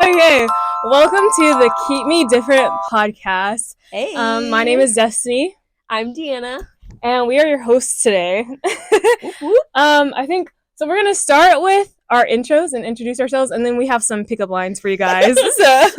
Okay, welcome to the Keep Me Different podcast. Hey. My name is Destiny. I'm DeAnna. And we are your hosts today. Whoop, whoop. I think, so we're going to start with our intros and introduce ourselves, and then we have some pickup lines for you guys. So,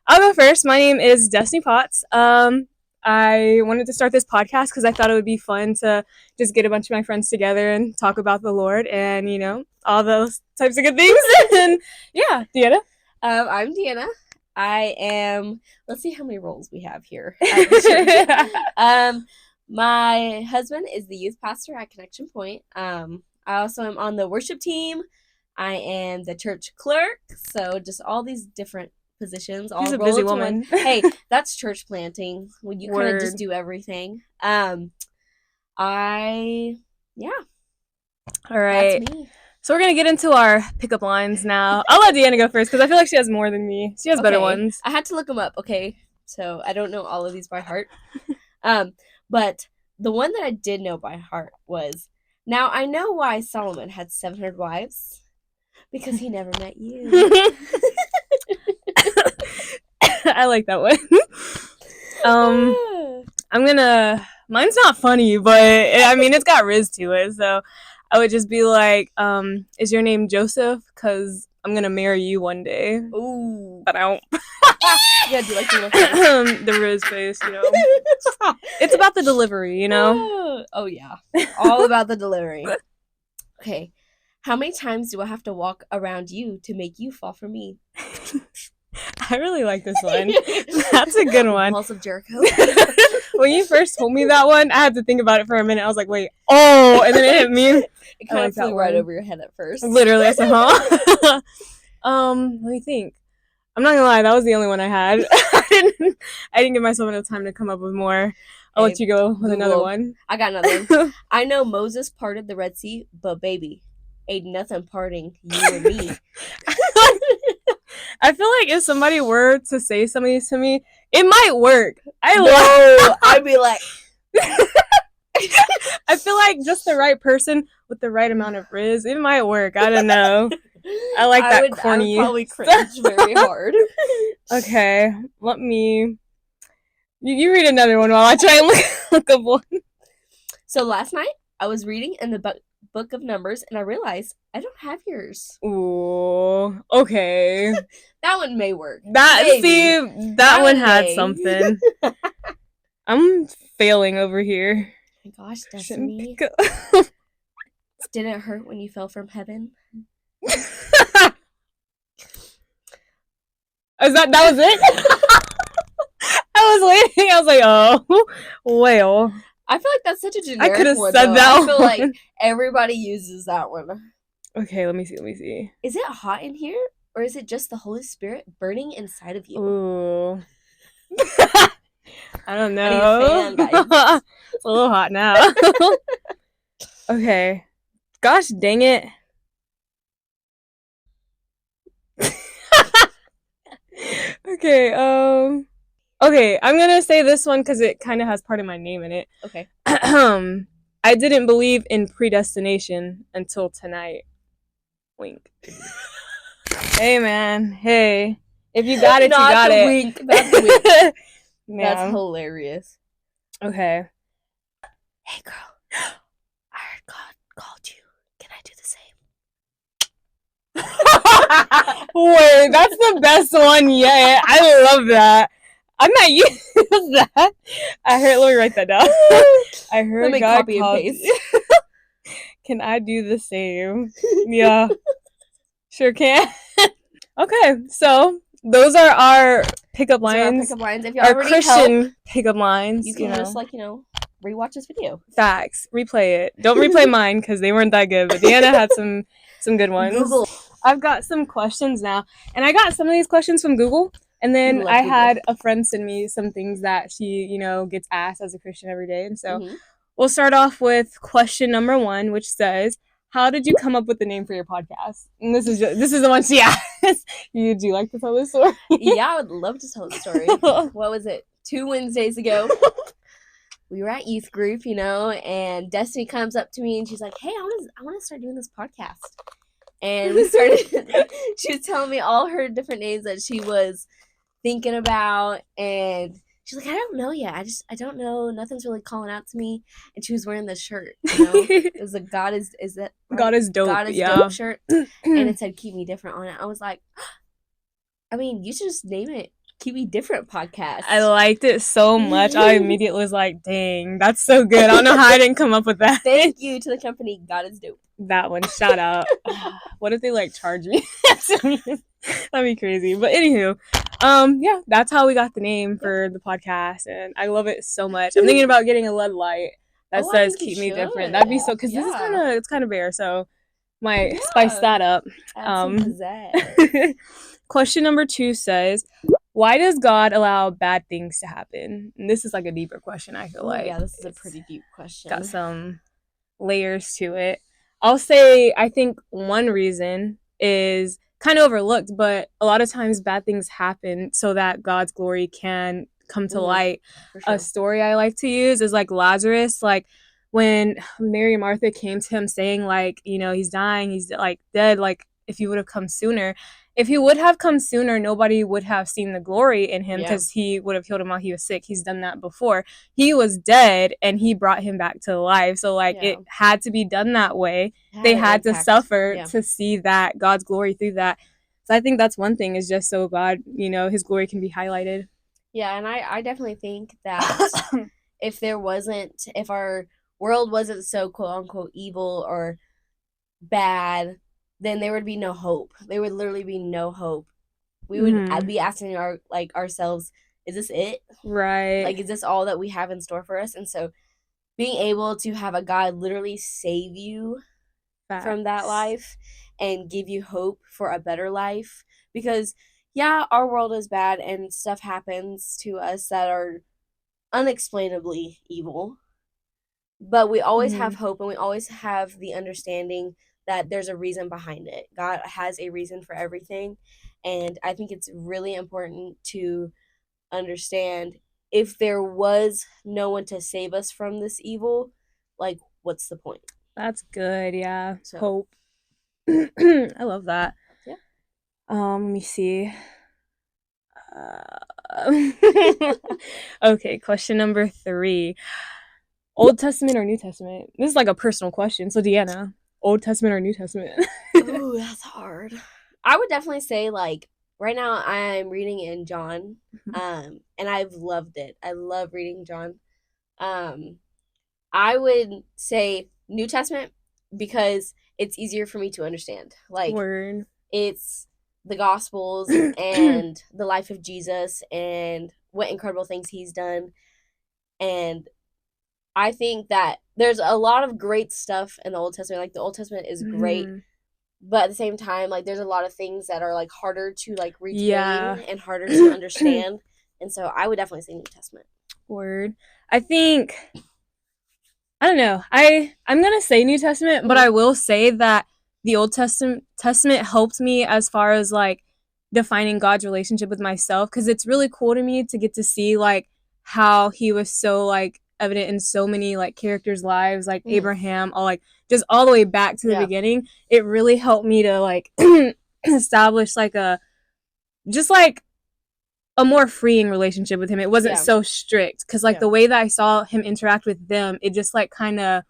I'll go first. My name is Destiny Potts. I wanted to start this podcast because I thought it would be fun to just get a bunch of my friends together and talk about the Lord and, you know, all those types of good things. And yeah, DeAnna. I'm DeAnna. I am, let's see how many roles we have here. My husband is the youth pastor at Connection Point. I also am on the worship team. I am the church clerk. So just all these different positions. She's a busy woman. Hey, that's church planting when you kind of just do everything. Yeah. All right. That's me. So we're going to get into our pickup lines now. I'll let DeAnna go first because I feel like she has more than me. She has better ones. I had to look them up, okay? So I don't know all of these by heart. But the one that I did know by heart was, now I know why Solomon had 700 wives. Because he never met you. I like that one. Mine's not funny, but I mean, it's got Riz to it. So I would just be like, is your name Joseph? Because I'm going to marry you one day. Ooh. But I don't. Yeah, do like the Riz face, you know. It's about the delivery, you know. Oh, yeah. All about the delivery. Okay. How many times do I have to walk around you to make you fall for me? I really like this one. That's a good one. Walls of Jericho. When you first told me that one, I had to think about it for a minute. I was like, wait, oh, and then it hit me. It kind of flew right over your head at first. Literally, I said, huh? Let me think. I'm not gonna lie, that was the only one I had. I didn't give myself enough time to come up with more. I'll let you go with another one. I got another one. I know Moses parted the Red Sea, but baby, ain't nothing parting you and me. I feel like if somebody were to say some of these to me, it might work. I'd be like, I feel like just the right person with the right amount of Riz, it might work. I don't know. I like that corny. I would probably cringe very hard. Okay, let me. You read another one while I try and look up one. So last night I was reading in the book of Numbers and I realized I don't have yours. Ooh, okay. That one may work. That one had something. I'm failing over here. Oh my gosh, Destiny. Did it hurt when you fell from heaven? That was it? I was waiting. I was like, oh, well. I feel like that's such a generic one. I could have said that one. I feel like everybody uses that one. Okay, let me see. Is it hot in here? Or is it just the Holy Spirit burning inside of you? Ooh. I don't know. I need a fan, guys. It's a little hot now. Okay. Gosh dang it. Okay, I'm gonna say this one because it kind of has part of my name in it. Okay. I didn't believe in predestination until tonight. Wink. Hey, man. Hey. If you got it, you got it. Wink. That's the wink. That's hilarious. Okay. Hey, girl. I heard God called you. Can I do the same? Wait, that's the best one yet. I love that. I'm not using that. Let me write that down. I heard God copy called and paste. you. Can I do the same? Yeah. Sure can. Okay, so those are our pickup lines. If you our already Christian pickup lines. You can just rewatch this video. Facts. Replay it. Don't replay mine because they weren't that good. But DeAnna had some good ones. Google. I've got some questions now, and I got some of these questions from Google. And then I had a friend send me some things that she, gets asked as a Christian every day. And so we'll start off with question number 1, which says, how did you come up with the name for your podcast? And this is the one she asked. Would you like to tell this story? Yeah, I would love to tell the story. What was it? 2 Wednesdays ago. We were at youth group, and Destiny comes up to me and she's like, hey, I want to start doing this podcast. and we started. She was telling me all her different names that she was thinking about, and she's like, I don't know yet. I don't know. Nothing's really calling out to me. And she was wearing this shirt, it was a God is that right? God is dope. God is dope shirt, and it said "Keep Me Different" on it. I was like, I mean, you should just name it "Keep Me Different" podcast. I liked it so much. I immediately was like, dang, that's so good. I don't know how I didn't come up with that. Thank you to the company. God is dope. That one, shout out. What if they like charge me? That'd be crazy. But anywho, yeah, that's how we got the name for the podcast, and I love it so much. I'm thinking about getting a LED light that says "Keep Me Different." That'd be so, because this is kind of bare, so might spice that up. Question number 2 says, why does God allow bad things to happen? And this is like a deeper question, I feel like. Yeah, this is a pretty deep question. Got some layers to it. I'll say I think one reason is kind of overlooked, but a lot of times bad things happen so that God's glory can come to light. Sure. A story I like to use is like Lazarus, like when Mary and Martha came to him saying like, he's dying, he's like dead, like if he would have come sooner. If he would have come sooner, nobody would have seen the glory in him, because he would have healed him while he was sick. He's done that before. He was dead, and he brought him back to life. So, it had to be done that way. They had to suffer to see that God's glory through that. So I think that's one thing, is just so God, his glory can be highlighted. Yeah, and I definitely think that if our world wasn't so quote-unquote evil or bad, then there would be no hope. There would literally be no hope. We would be asking ourselves, is this it? Right. Like, is this all that we have in store for us? And so being able to have a God literally save you from that life and give you hope for a better life. Because, our world is bad and stuff happens to us that are unexplainably evil. But we always have hope, and we always have the understanding that there's a reason behind it. God has a reason for everything. And I think it's really important to understand, if there was no one to save us from this evil, like, what's the point? That's good, yeah. So. Hope. I love that. Yeah. Let me see. Okay, question number 3. Old Testament or New Testament? This is like a personal question. So, DeAnna, Old Testament or New Testament? Ooh, that's hard. I would definitely say, like, right now I'm reading in John, and I've loved it. I love reading John. I would say New Testament, because it's easier for me to understand. Like, Word. It's the Gospels and the life of Jesus and what incredible things he's done. And I think that there's a lot of great stuff in the Old Testament. Like, the Old Testament is great, but at the same time, like, there's a lot of things that are, like, harder to, like, retain and harder to understand. And so I would definitely say New Testament. Word. I think, I don't know. I'm going to say New Testament, but I will say that the Old Testament helped me as far as, like, defining God's relationship with myself, because it's really cool to me to get to see, like, how he was so, like, evident in so many, like, characters' lives, like Abraham, just all the way back to the beginning. It really helped me to, like, establish, like, a more freeing relationship with him. It wasn't so strict, because, like, the way that I saw him interact with them, it just, like, kind of,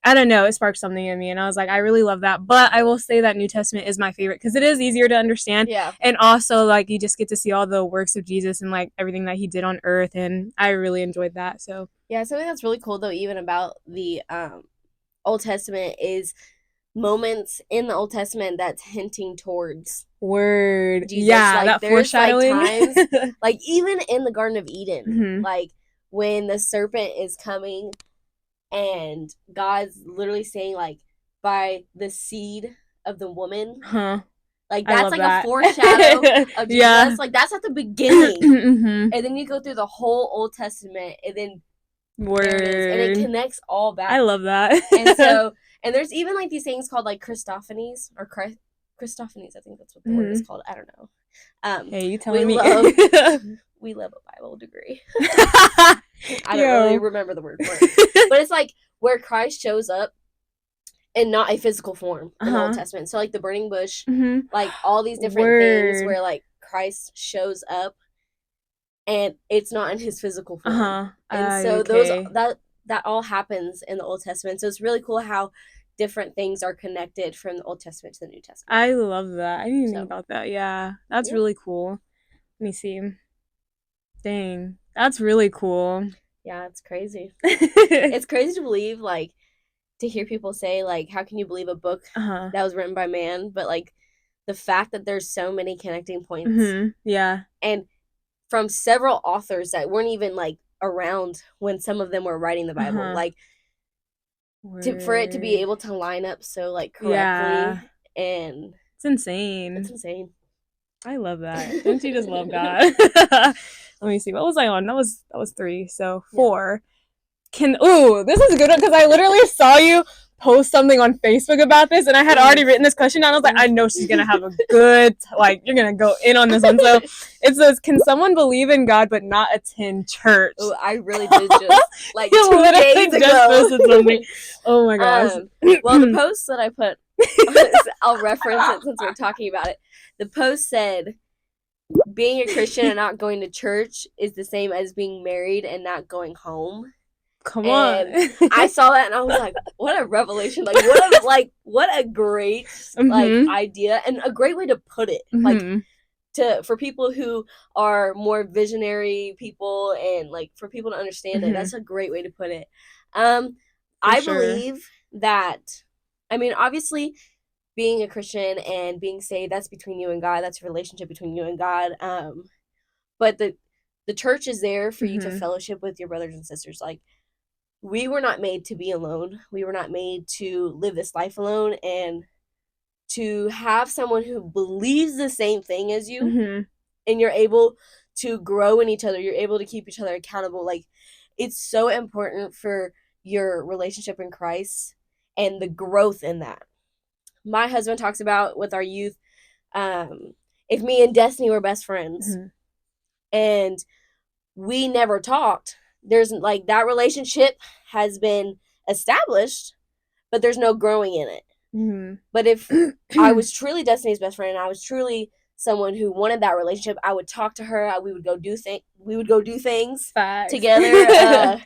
I don't know, it sparked something in me, and I was like, I really love that. But I will say that New Testament is my favorite, because it is easier to understand. And also, like, you just get to see all the works of Jesus and, like, everything that he did on earth, and I really enjoyed that. So something that's really cool, though, even about the Old Testament, is moments in the Old Testament that's hinting towards Word. Jesus. Yeah, like, that foreshadowing. Like, times, like, even in the Garden of Eden, like, when the serpent is coming and God's literally saying, like, by the seed of the woman. Like, that's like a foreshadow of Jesus. Like, that's at the beginning. And then you go through the whole Old Testament, and then Word. There it is, and it connects all back. I love that. And there's even, like, these things called, like, Christophanies, or Christophanies, I think that's what the word is called. I don't know. Hey, you telling me? We love a Bible degree. I don't really remember the word for it. But it's, like, where Christ shows up, and not a physical form in the Old Uh-huh. Testament. So like the burning bush, Mhm. like all these different things Word. where like Christ shows up and it's not in his physical form. Uh-huh. And so Okay. that all happens in the Old Testament. So it's really cool how different things are connected from the Old Testament to the New Testament. I love that. I didn't even think So about that. Yeah. That's yeah. really cool. Let me see. Dang. That's really cool. Yeah, it's crazy. It's crazy to believe, like, to hear people say, like, how can you believe a book Uh-huh. that was written by man? But like the fact that there's so many connecting points Mhm. Yeah. and from several authors that weren't even like around when some of them were writing the Bible. Uh-huh. Like for it to be Word. able to line up so like Yeah. correctly, and It's insane. it's insane. I love that. Don't you just love God? Let me see. What was I on? That was 3. So Yeah. 4. This is a good one because I literally saw you post something on Facebook about this, and I had already written this question down. I was like, I know she's gonna have a good you're gonna go in on this one. So it says, can someone believe in God but not attend church? Oh, I really did just like You 2 literally days just ago. posted something. Oh my gosh. Well, the post that I put, I'll reference it since we're talking about it. The post said, being a Christian and not going to church is the same as being married and not going home. Come And on. I saw that and I was like, what a revelation. What a great idea and a great way to put it. Mm-hmm. For people who are more visionary people and like for people to understand it, that's a great way to put it. I believe that, I mean, obviously being a Christian and being saved, that's between you and God. That's a relationship between you and God. But the church is there for you to fellowship with your brothers and sisters. Like, we were not made to be alone. We were not made to live this life alone, and to have someone who believes the same thing as you, and you're able to grow in each other, you're able to keep each other accountable. Like, it's so important for your relationship in Christ and the growth in that. My husband talks about with our youth, if me and Destiny were best friends and we never talked, there's like that relationship has been established, but there's no growing in it. But if I was truly Destiny's best friend and I was truly someone who wanted that relationship, I would talk to her. We would go do things together,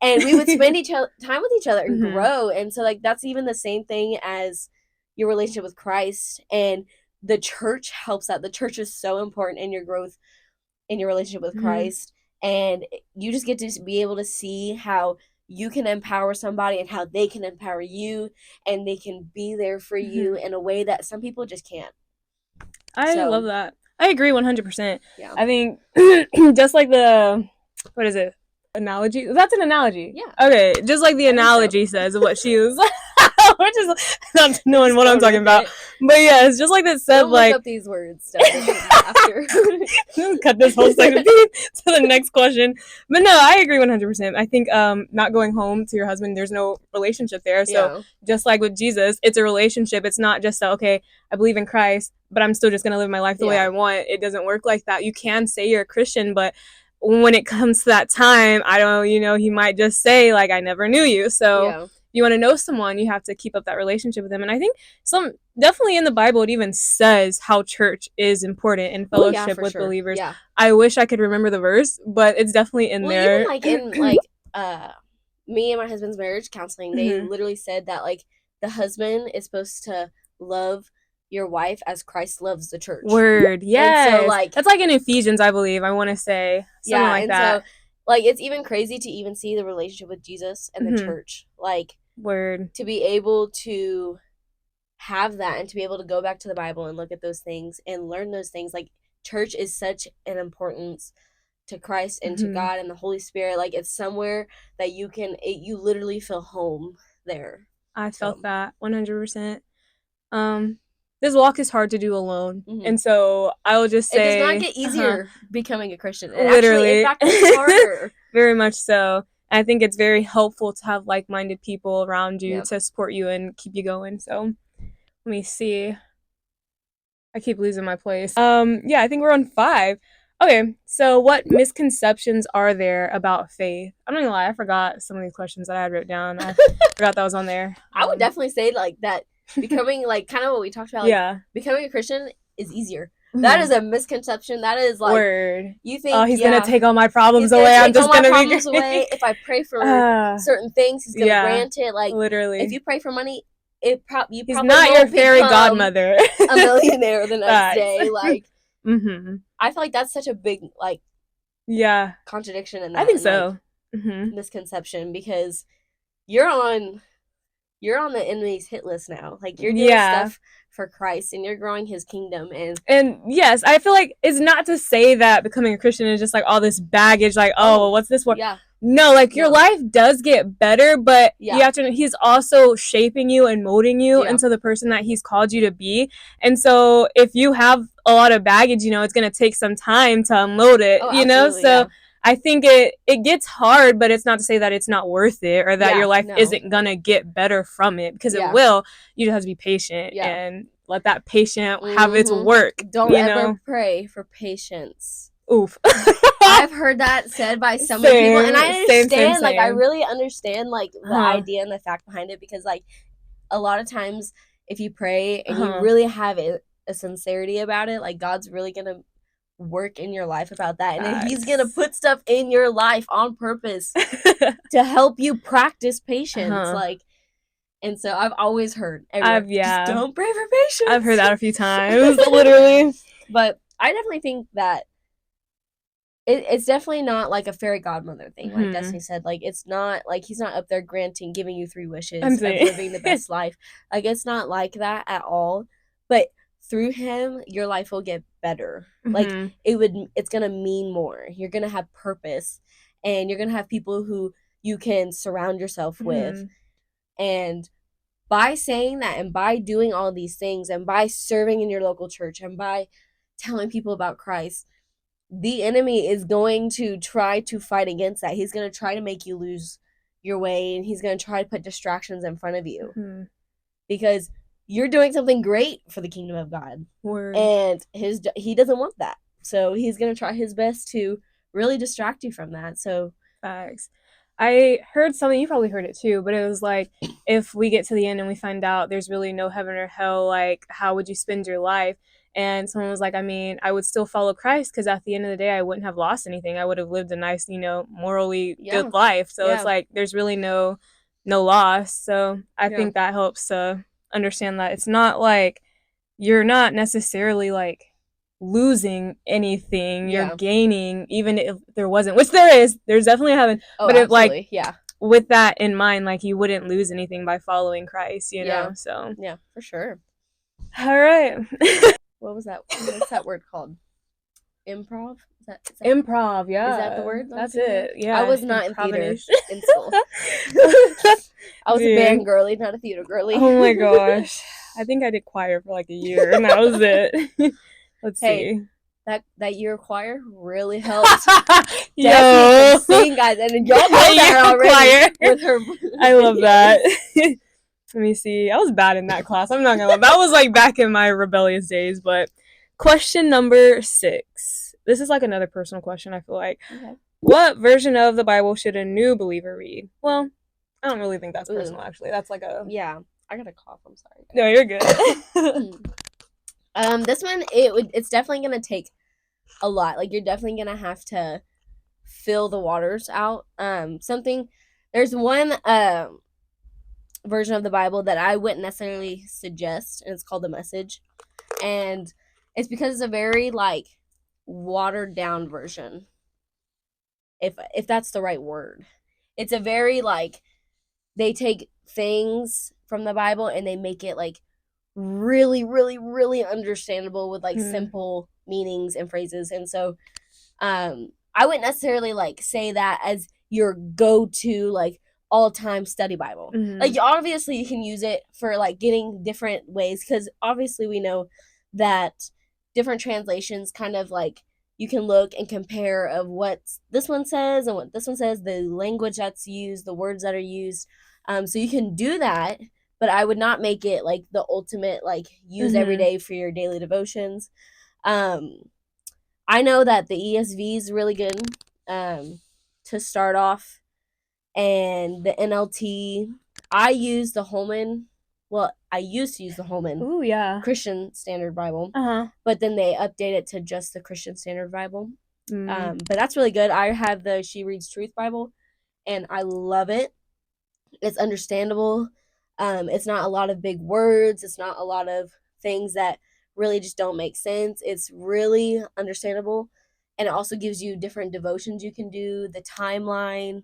and we would spend time with each other and grow. And so like that's even the same thing as your relationship with Christ, and the church helps that. The church is so important in your growth in your relationship with Christ, and you just get to be able to see how you can empower somebody and how they can empower you, and they can be there for you in a way that some people just can't. I love that. I agree 100%. Yeah. I think just like what is it? Analogy? That's an analogy. Yeah. Okay, just like the analogy says what she was, which is not knowing what I'm talking about. But yeah, it's just like that said. Don't look up these words after. Cut this whole segment to the next question. But no, I agree 100%. I think not going home to your husband, there's no relationship there. So just like with Jesus, it's a relationship. It's not just okay, I believe in Christ, but I'm still just gonna live my life the way I want. It doesn't work like that. You can say you're a Christian, but when it comes to that time, I don't, he might just say like, I never knew you. So if you want to know someone, you have to keep up that relationship with them. And I think definitely in the Bible, it even says how church is important in fellowship with believers. Yeah. I wish I could remember the verse, but it's definitely in there. Even like in me and my husband's marriage counseling, they literally said that like the husband is supposed to love your wife as Christ loves the church. Word, yes. And so, like, that's like in Ephesians, I believe. I want to say something like that. So, like, it's even crazy to even see the relationship with Jesus and the church. Like, word, to be able to have that and to be able to go back to the Bible and look at those things and learn those things. Like, church is such an importance to Christ and to God and the Holy Spirit. Like, it's somewhere that you literally feel home there. I felt that 100%. This walk is hard to do alone, and so I will just say it does not get easier becoming a Christian. Literally, in fact, it's harder. Very much so. I think it's very helpful to have like-minded people around you to support you and keep you going. So, let me see. I keep losing my place. Yeah, I think we're on 5. Okay, so what misconceptions are there about faith? I'm not gonna lie, I forgot some of these questions that I had wrote down. I forgot that was on there. I would definitely say like that becoming like kind of what we talked about, like Yeah. becoming a Christian is easier. That is a misconception. That is like Word. you Oh, think he's gonna take all my problems away. take I'm just all my gonna be problems away. If I pray for certain things, he's gonna grant it. Like literally. if you pray for money, he's probably not your won't fairy become godmother. a millionaire the next Facts. day. Like Mm-hmm. I feel like that's such a big like contradiction in that. I think and, so. like, misconception, because you're on the enemy's hit list now. Like you're doing stuff for Christ and you're growing his kingdom. And yes, I feel like it's not to say that becoming a Christian is just like all this baggage, like, oh, well, what's this for? Yeah. No, like your life does get better, but you have to, he's also shaping you and molding you into the person that he's called you to be. And so if you have a lot of baggage, you know, it's going to take some time to unload it, you know? So I think it gets hard, but it's not to say that it's not worth it or that your life isn't going to get better from it, because it will. You just have to be patient and let that patient have its work. Don't ever pray for patience. Oof. I've heard that said by so many people, and I understand. Same. Like I really understand like the idea and the fact behind it, because like a lot of times if you pray and you really have a sincerity about it, like God's really gonna work in your life about that, and then he's gonna put stuff in your life on purpose to help you practice patience. Like, and so I've always heard just don't pray for patience. I've heard that a few times. Literally. But I definitely think that it's definitely not like a fairy godmother thing, like Destiny said. Like it's not like he's not up there giving you 3 wishes of living the best life. Like it's not like that at all. But through him, your life will get better. Like it's gonna mean more. You're gonna have purpose, and you're gonna have people who you can surround yourself with. And by saying that, and by doing all these things, and by serving in your local church, and by telling people about Christ, the enemy is going to try to fight against that. He's going to try to make you lose your way, and he's going to try to put distractions in front of you because you're doing something great for the kingdom of God. And he doesn't want that. So he's going to try his best to really distract you from that. So facts. I heard something, you probably heard it too, but it was like, if we get to the end and we find out there's really no heaven or hell, like how would you spend your life? And someone was like, I mean, I would still follow Christ, because at the end of the day, I wouldn't have lost anything. I would have lived a nice, you know, morally good life. So it's like, there's really no loss. So I think that helps to understand that it's not like you're not necessarily like losing anything. You're gaining, even if there wasn't, which there's definitely heaven. But it like, with that in mind, like you wouldn't lose anything by following Christ, you know? So yeah, for sure. All right. What was that? What's that word called? Improv? Is that improv? Yeah. Is that the word? That's it. Yeah. I was not in theater in school. I was a band girly, not a theater girly. Oh my gosh. I think I did choir for like a year, and that was it. Let's see. That year of choir really helped. Yo, sing, guys, and y'all know that already. With her, I love that. Let me see. I was bad in that class. I'm not gonna lie. That was like back in my rebellious days. But question number 6. This is like another personal question, I feel like. Okay. What version of the Bible should a new believer read? Well, I don't really think that's personal, actually. That's like a... Yeah. I got a cough. I'm sorry. No, you're good. This one, it's definitely going to take a lot. Like, you're definitely going to have to fill the waters out. There's one... version of the Bible that I wouldn't necessarily suggest, and it's called The Message, and it's because it's a very like watered down version, if that's the right word. It's a very like, they take things from the Bible and they make it like really really really understandable with like simple meanings and phrases. And so I wouldn't necessarily like say that as your go-to like all-time study Bible. Like obviously you can use it for like getting different ways, because obviously we know that different translations kind of like you can look and compare of what this one says and what this one says, the language that's used, the words that are used. So you can do that, but I would not make it like the ultimate like use every day for your daily devotions. I know that the ESV is really good to start off, and the NLT. I use the Holman. Well, I used to use the Holman Ooh, yeah. Christian Standard Bible, Uh-huh. but then they update it to just the Christian Standard Bible. Mm. But that's really good. I have the She Reads Truth Bible, and I love it. It's understandable. It's not a lot of big words. It's not a lot of things that really just don't make sense. It's really understandable, and it also gives you different devotions you can do, the timeline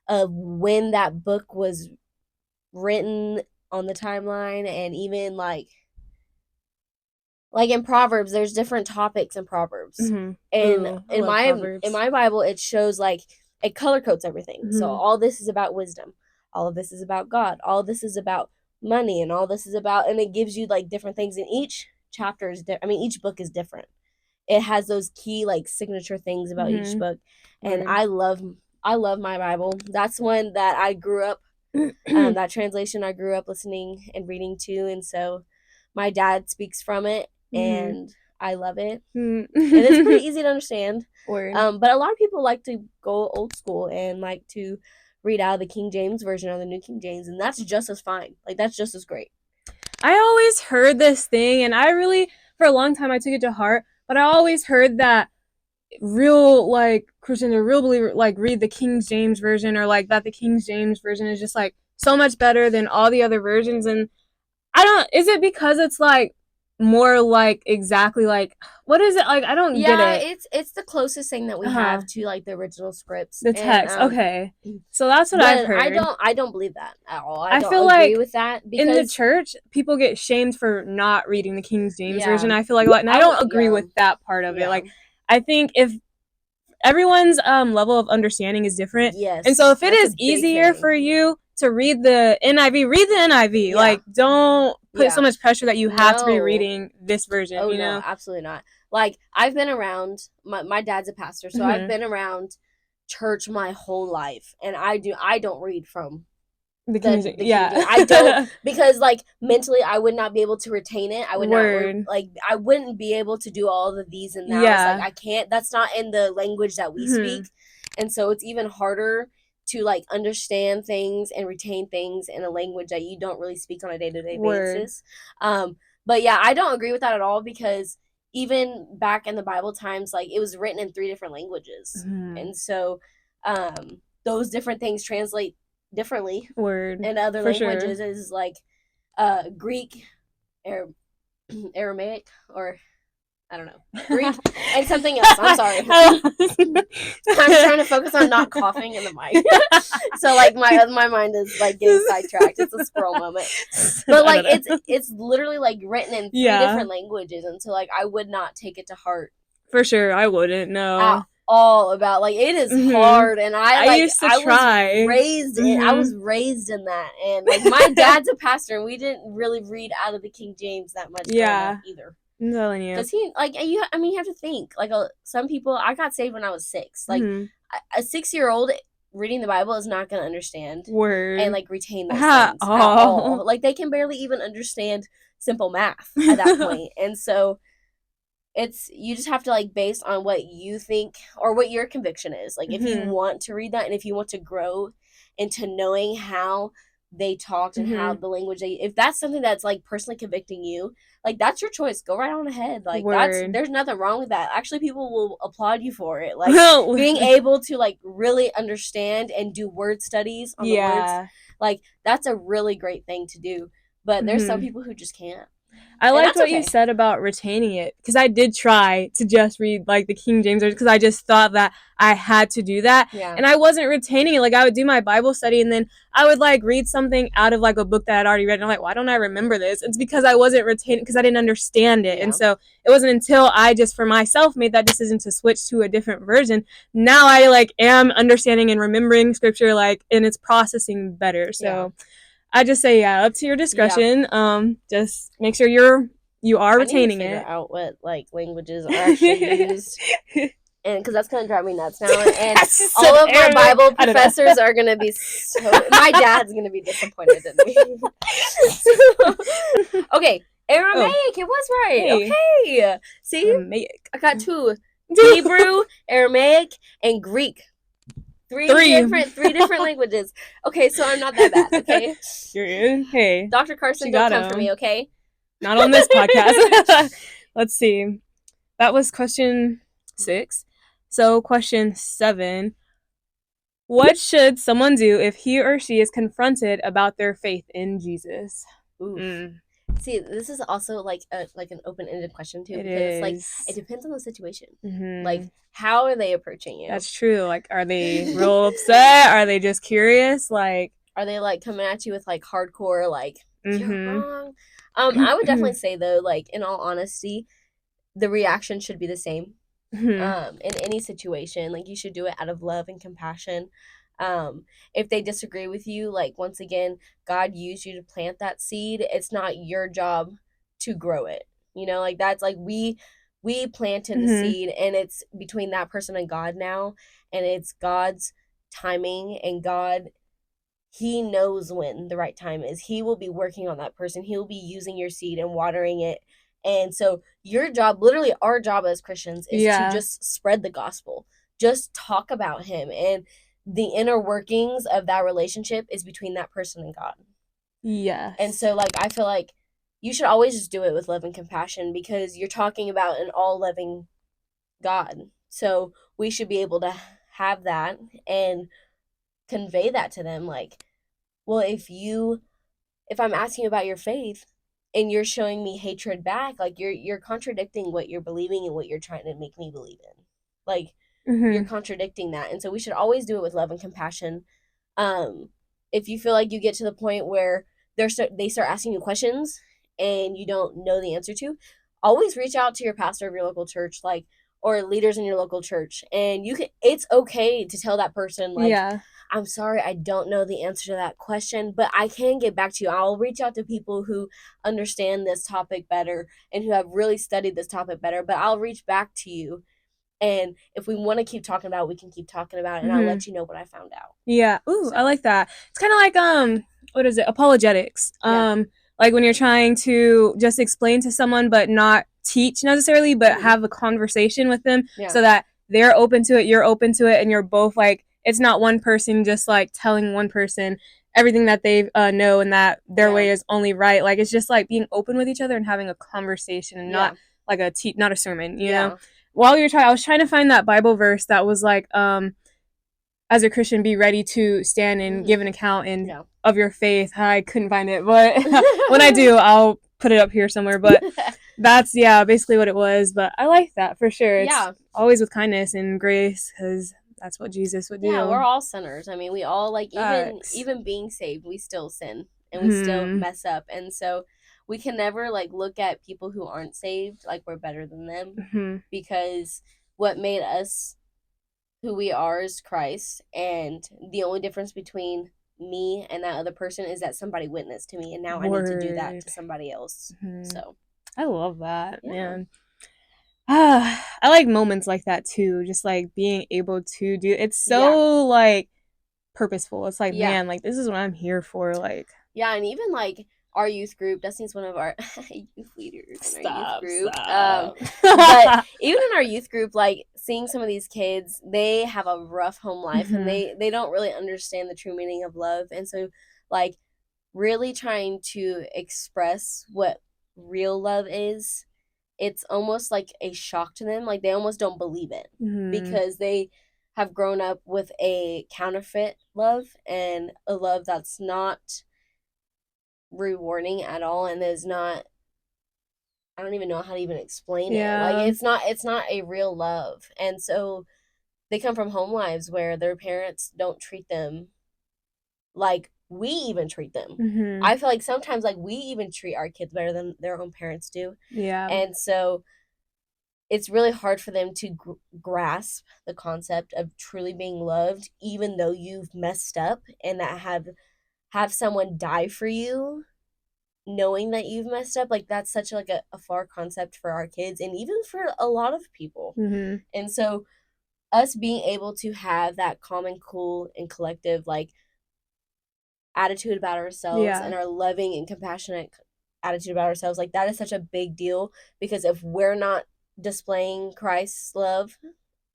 of when that book was written on the timeline, and even like in Proverbs, there's different topics in Proverbs. Mm-hmm. And Ooh, I love Proverbs. in my Bible, it shows like it color codes everything. Mm-hmm. So all this is about wisdom, all of this is about God, all of this is about money, and all this is about, and it gives you like different things. And each chapter is each book is different. It has those key like signature things about each book, and I love my Bible. That's one that I grew up. That translation I grew up listening and reading to, and so my dad speaks from it, and I love it. And it's pretty easy to understand. But a lot of people like to go old school and like to read out of the King James version or the New King James, and that's just as fine. Like that's just as great. I always heard this thing, and I really, for a long time, I took it to heart. But I always heard that real like Christians or real believers like read the King James version, or like that the King James version is just like so much better than all the other versions. And I don't, is it because it's like more like exactly like, what is it like? I don't get it. It's the closest thing that we have to like the original scripts, the text. Okay, so that's what I've heard. I don't believe that at all. I don't feel agree like with that, because in the church people get shamed for not reading the King James version. I feel like a lot, and I don't agree with that part of it. Like I think if everyone's level of understanding is different, and so if it is easier for you to read the NIV, read the NIV. Like don't put so much pressure that you have to be reading this version. Oh, you know? No, absolutely not. Like I've been around. My dad's a pastor, so I've been around church my whole life, and I don't read from the King James. I don't, because like mentally I would not be able to retain it. I would not like, I wouldn't be able to do all the these and thous. Like I can't, that's not in the language that we speak. And so it's even harder to like understand things and retain things in a language that you don't really speak on a day-to-day basis. But yeah, I don't agree with that at all, because even back in the Bible times, like it was written in 3 different languages. And so those different things translate differently in other languages. Is like Greek, Aramaic, or I don't know, Greek, and something else. I'm sorry. I'm trying to focus on not coughing in the mic. So like my mind is like getting sidetracked. It's a squirrel moment. But like it's literally like written in 3 different languages, and so like I would not take it to heart. For sure, I wouldn't. No. All about, like, it is hard, and I used to try. I was raised in that, and like my dad's a pastor, and we didn't really read out of the King James that much either. I'm telling you, because he like you have to think like some people. I got saved when I was 6. Like a 6-year-old reading the Bible is not going to understand and like retain those things at all. Like they can barely even understand simple math at that point, and so. You just have to like based on what you think or what your conviction is. Like if you want to read that, and if you want to grow into knowing how they talked and how the language if that's something that's like personally convicting you, like that's your choice. Go right on ahead. Like there's nothing wrong with that. Actually, people will applaud you for it. Like being able to like really understand and do word studies on the words. Like that's a really great thing to do. But there's some people who just can't. I liked what you said about retaining it, because I did try to just read like the King James because I just thought that I had to do that, and I wasn't retaining it. Like I would do my Bible study, and then I would like read something out of like a book that I'd already read, and I'm like, why don't I remember this? It's because I wasn't retaining, because I didn't understand it. And so it wasn't until I just for myself made that decision to switch to a different version. Now I like am understanding and remembering scripture, like, and it's processing better. So I just say, up to your discretion. Just make sure you are retaining it. Figure out what like languages are actually used, and because that's gonna drive me nuts now. And all of my Bible professors are gonna be so. My dad's gonna be disappointed in me. Okay, Aramaic. It was right. Hey. Okay, see, Aramaic. I got 2. Hebrew, Aramaic, and Greek. Three different languages. Okay, so I'm not that bad, okay? You're in. Hey. Dr. Carson, don't come for me, okay? Not on this podcast. Let's see. That was question 6. So question 7. What should someone do if he or she is confronted about their faith in Jesus? Oof. See, this is also like an open-ended question too, It because it's like is. it depends on the situation. Mhm. Like, how are they approaching you? That's true. Like, are they real upset? Are they just curious? Like, are they like coming at you with like hardcore like you're mhm. wrong? I would definitely say though, like in all honesty, the reaction should be the same. Mhm. In any situation, like you should do it out of love and compassion. If they disagree with you, like once again, God used you to plant that seed. It's not your job to grow it. You know, like that's like we planted the Mhm. seed, and it's between that person and God now, and it's God's timing, and God, he knows when the right time is. He will be working on that person. He will be using your seed and watering it. And so your job, literally our job as Christians, is to just spread the gospel. Just talk about him. And the inner workings of that relationship is between that person and God. Yes. And so like I feel like you should always just do it with love and compassion, because you're talking about an all-loving God. So we should be able to have that and convey that to them, like, well, if I'm asking about your faith and you're showing me hatred back, like you're contradicting what you're believing and what you're trying to make me believe in. Like, you're contradicting that. And so we should always do it with love and compassion. If you feel like you get to the point where they start asking you questions and you don't know the answer to, always reach out to your pastor of your local church, like, or leaders in your local church, and it's okay to tell that person, like, I'm sorry, I don't know the answer to that question, but I can get back to you. I'll reach out to people who understand this topic better and who have really studied this topic better, but I'll reach back to you. And if we want to keep talking about it, we can keep talking about it, and I'll let you know what I found out. Yeah. Ooh, so. I like that. It's kind of like what is it? Apologetics. Like when you're trying to just explain to someone but not teach necessarily, but have a conversation with them so that they're open to it, you're open to it, and you're both like, it's not one person just like telling one person everything that they know and that their way is only right. Like, it's just like being open with each other and having a conversation, and not like not a sermon, you know? While you're trying, I was trying to find that Bible verse that was like, as a Christian, be ready to stand and give an account of your faith. I couldn't find it, but when I do, I'll put it up here somewhere. But that's, basically what it was. But I like that for sure. It's always with kindness and grace, because that's what Jesus would do. Yeah, we're all sinners. I mean, we all, like, even being saved, we still sin and we still mess up. And so we can never, like, look at people who aren't saved like we're better than them, because what made us who we are is Christ, and the only difference between me and that other person is that somebody witnessed to me, and now I need to do that to somebody else. So I love that, man. I like moments like that too, just like being able to do it's so like purposeful. It's like, man, like this is what I'm here for. Like, and even like our youth group, Destiny's one of our youth leaders in our youth group. But even in our youth group, like, seeing some of these kids, they have a rough home life, and they don't really understand the true meaning of love. And so, like, really trying to express what real love is, it's almost like a shock to them. Like, they almost don't believe it, because they have grown up with a counterfeit love, and a love that's not rewarding at all, and is not, I don't even know how to even explain it. Like, it's not a real love. And so they come from home lives where their parents don't treat them like we even treat them. I feel like sometimes, like, we even treat our kids better than their own parents do. And so it's really hard for them to grasp the concept of truly being loved, even though you've messed up, and that have someone die for you knowing that you've messed up. Like, that's such like a far concept for our kids, and even for a lot of people. And so us being able to have that common, cool, and collective, like, attitude about ourselves, and our loving and compassionate attitude about ourselves, like, that is such a big deal, because if we're not displaying Christ's love,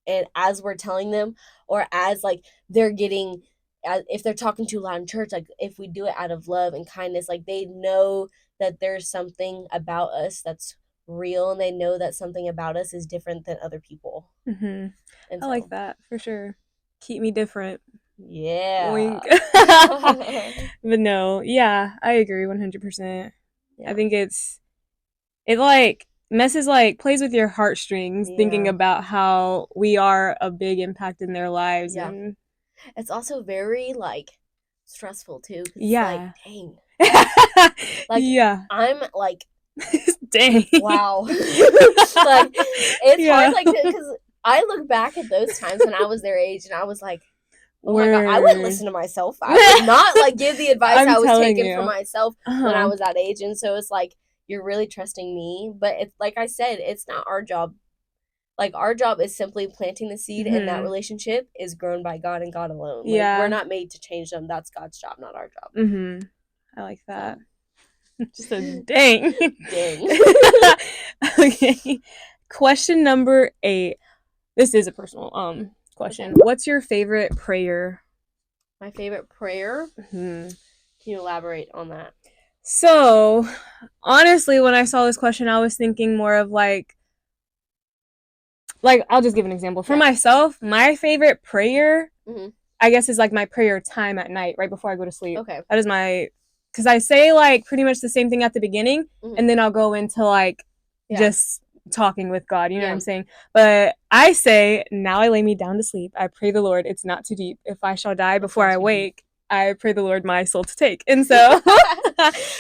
and as we're telling them, or as like they're getting, if they're talking too loud in church, like if we do it out of love and kindness, like they know that there's something about us that's real, and they know that something about us is different than other people. Mm-hmm. And I like that for sure. Keep me different. Yeah. Wink. But no, yeah, I agree 100%. Yeah. I think it like messes like plays with your heartstrings thinking about how we are a big impact in their lives. Yeah. And it's also very like stressful too. Yeah. It's like, dang. Like, yeah. I'm like, dang. Wow. Like, it's hard, like, because I look back at those times when I was their age, and I was like, oh my God, I wouldn't listen to myself. I would not like give the advice I was taking for myself when I was that age. And so it's like, you're really trusting me. But it's like I said, it's not our job. Like, our job is simply planting the seed, and that relationship is grown by God and God alone. Like, we're not made to change them. That's God's job, not our job. Mm-hmm. I like that. Just a dang. Dang. Okay. Question number 8. This is a personal question. Okay. What's your favorite prayer? My favorite prayer? Mm-hmm. Can you elaborate on that? So, honestly, when I saw this question, I was thinking more of like I'll just give an example. For myself, my favorite prayer, I guess, is like my prayer time at night, right before I go to sleep. Okay. That is my, because I say like pretty much the same thing at the beginning, and then I'll go into like just talking with God, you know what I'm saying? But I say, now I lay me down to sleep. I pray the Lord, it's not too deep. If I shall die before I wake, I pray the Lord my soul to take. And so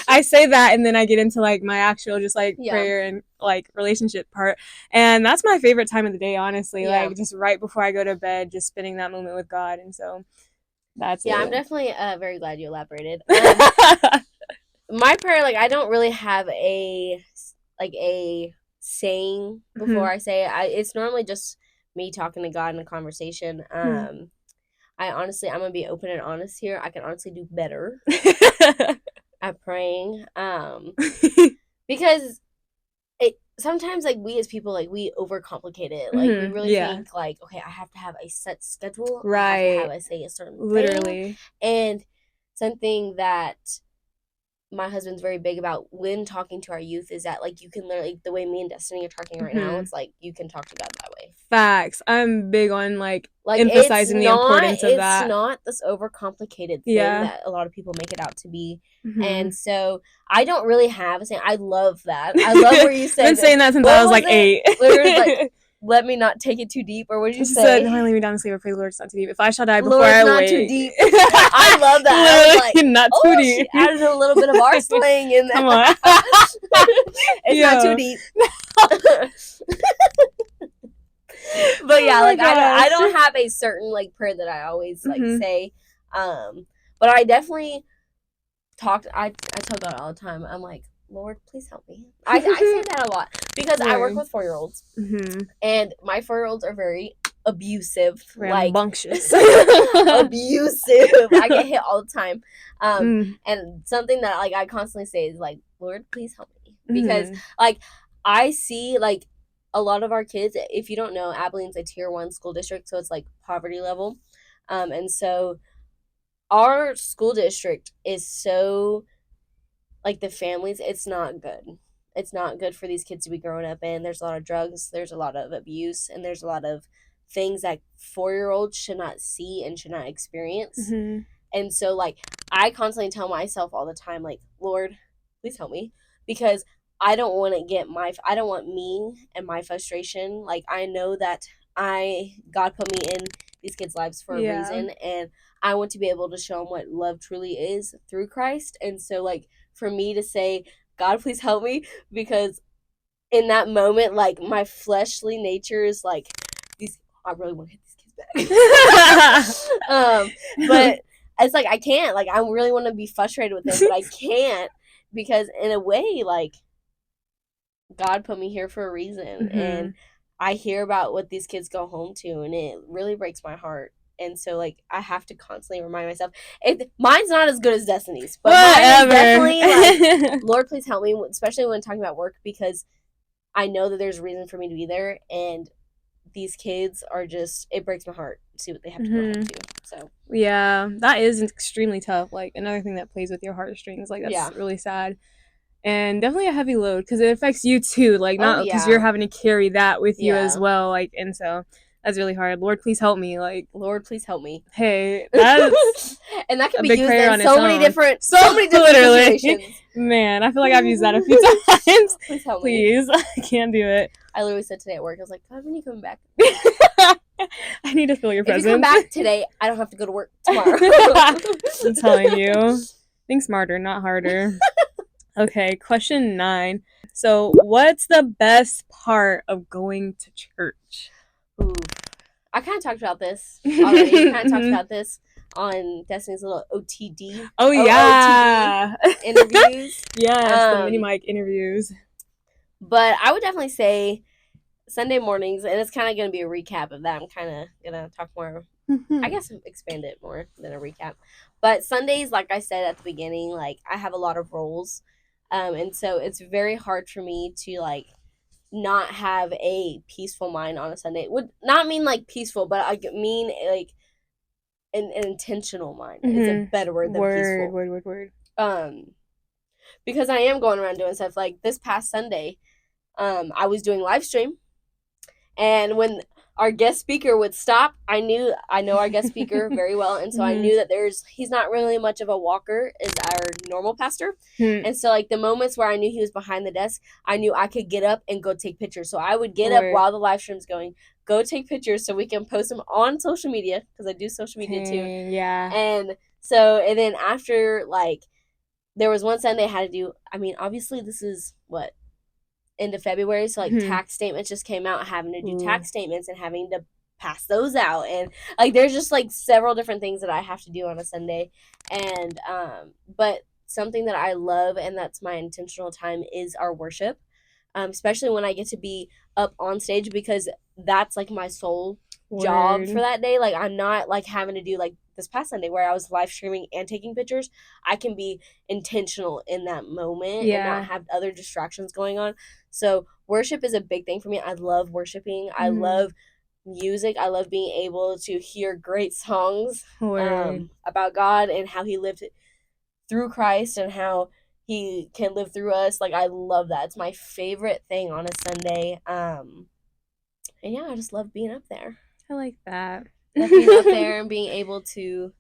I say that, and then I get into like my actual just like prayer and like relationship part. And that's my favorite time of the day, honestly. Like just right before I go to bed, just spending that moment with God. And so that's it. I'm definitely very glad you elaborated. My prayer, like, I don't really have a saying before I say it. It's normally just me talking to God in a conversation. I honestly, I'm gonna be open and honest here. I can honestly do better at praying, because sometimes, like, we as people, like, we overcomplicate it. Like, we really think like, okay, I have to have a set schedule, right? I have to say a certain thing. And something that my husband's very big about when talking to our youth is that, like, you can literally, the way me and Destiny are talking right now, it's like you can talk to God that way. Facts. I'm big on like emphasizing the importance of that. It's not this overcomplicated thing that a lot of people make it out to be. And so I don't really have a saying. I love that. I love where you said. I've been saying that since I was like 8. Like, let me not take it too deep, or what did you say? Said, no, I lay me down to sleep. I pray the Lord, it's not too deep. If I shall die before I wake. Not too deep. I love that. I was like, not too deep. She added a little bit of our slang in there. Come on. It's not too deep. But yeah, like, I don't have a certain like prayer that I always like say. But I definitely I tell God all the time. I'm like, Lord, please help me. I say that a lot because I work with 4-year-olds, and my 4-year-olds are very abusive, rambunctious, abusive. I get hit all the time, and something that like I constantly say is like, Lord, please help me, because like I see like a lot of our kids. If you don't know, Abilene's a tier 1 school district, so it's like poverty level, and so our school district is so. Like, the families, it's not good. It's not good for these kids to be growing up in. There's a lot of drugs, there's a lot of abuse, and there's a lot of things that 4-year-olds should not see and should not experience. And so, like, I constantly tell myself all the time, like, Lord, please help me, because I don't want me and my frustration. Like, I know that God put me in these kids' lives for a reason, and I want to be able to show them what love truly is through Christ. And so, like, for me to say, God, please help me, because in that moment, like, my fleshly nature is like, I really want to hit these kids back. But it's like, I can't. Like, I really want to be frustrated with them, but I can't, because in a way, like, God put me here for a reason. And I hear about what these kids go home to, and it really breaks my heart. And so, like, I have to constantly remind myself. Mine's not as good as Destiny's, but mine is definitely, like, Lord, please help me, especially when talking about work, because I know that there's a reason for me to be there, and these kids are just, it breaks my heart to see what they have to go home to. So yeah, that is extremely tough. Like another thing that plays with your heartstrings. Like that's really sad. And definitely a heavy load because it affects you too. Like not because you're having to carry that with you as well. Like, and so that's really hard. Lord, please help me. Like, Lord, please help me. Hey, that's and that can be used in so many different situations. Man, I feel like I've used that a few times. Please help me. Please, I can't do it. I literally said today at work, I was like, God, when are you coming back? I need to feel your presence. If you come back today, I don't have to go to work tomorrow. I'm telling you. Think smarter, not harder. Okay, question 9. So, what's the best part of going to church? Ooh. I kind of talked about this already. On Destiny's little OTD. Oh, yeah. OOTD interviews. Yes, the mini mic interviews. But I would definitely say Sunday mornings, and it's kind of going to be a recap of that. I'm kind of going to talk more, I guess expand it more than a recap. But Sundays, like I said at the beginning, like I have a lot of roles. And so it's very hard for me to like not have a peaceful mind on a Sunday. It would not mean like peaceful, but I mean like an intentional mind is a better word than peaceful. Word. Because I am going around doing stuff. Like this past Sunday, I was doing live stream, and when our guest speaker would stop, I know our guest speaker very well, and so I knew that he's not really much of a walker as our normal pastor. And so like the moments where I knew he was behind the desk, I knew I could get up and go take pictures. So I would get up while the live stream's going, go take pictures so we can post them on social media, because I do social media too. Yeah. And so, and then after, like, there was one Sunday I had to do, I mean, obviously this is what, end of February, so like tax statements just came out, having to do tax statements and having to pass those out, and like there's just like several different things that I have to do on a Sunday. And but something that I love, and that's my intentional time, is our worship, especially when I get to be up on stage, because that's like my sole job for that day. Like I'm not like having to do like this past Sunday where I was live streaming and taking pictures. I can be intentional in that moment and not have other distractions going on. So worship is a big thing for me. I love worshiping. I love music. I love being able to hear great songs about God and how he lived through Christ and how he can live through us. Like I love that. It's my favorite thing on a Sunday. And yeah, I just love being up there. I like that. Being up there and being able to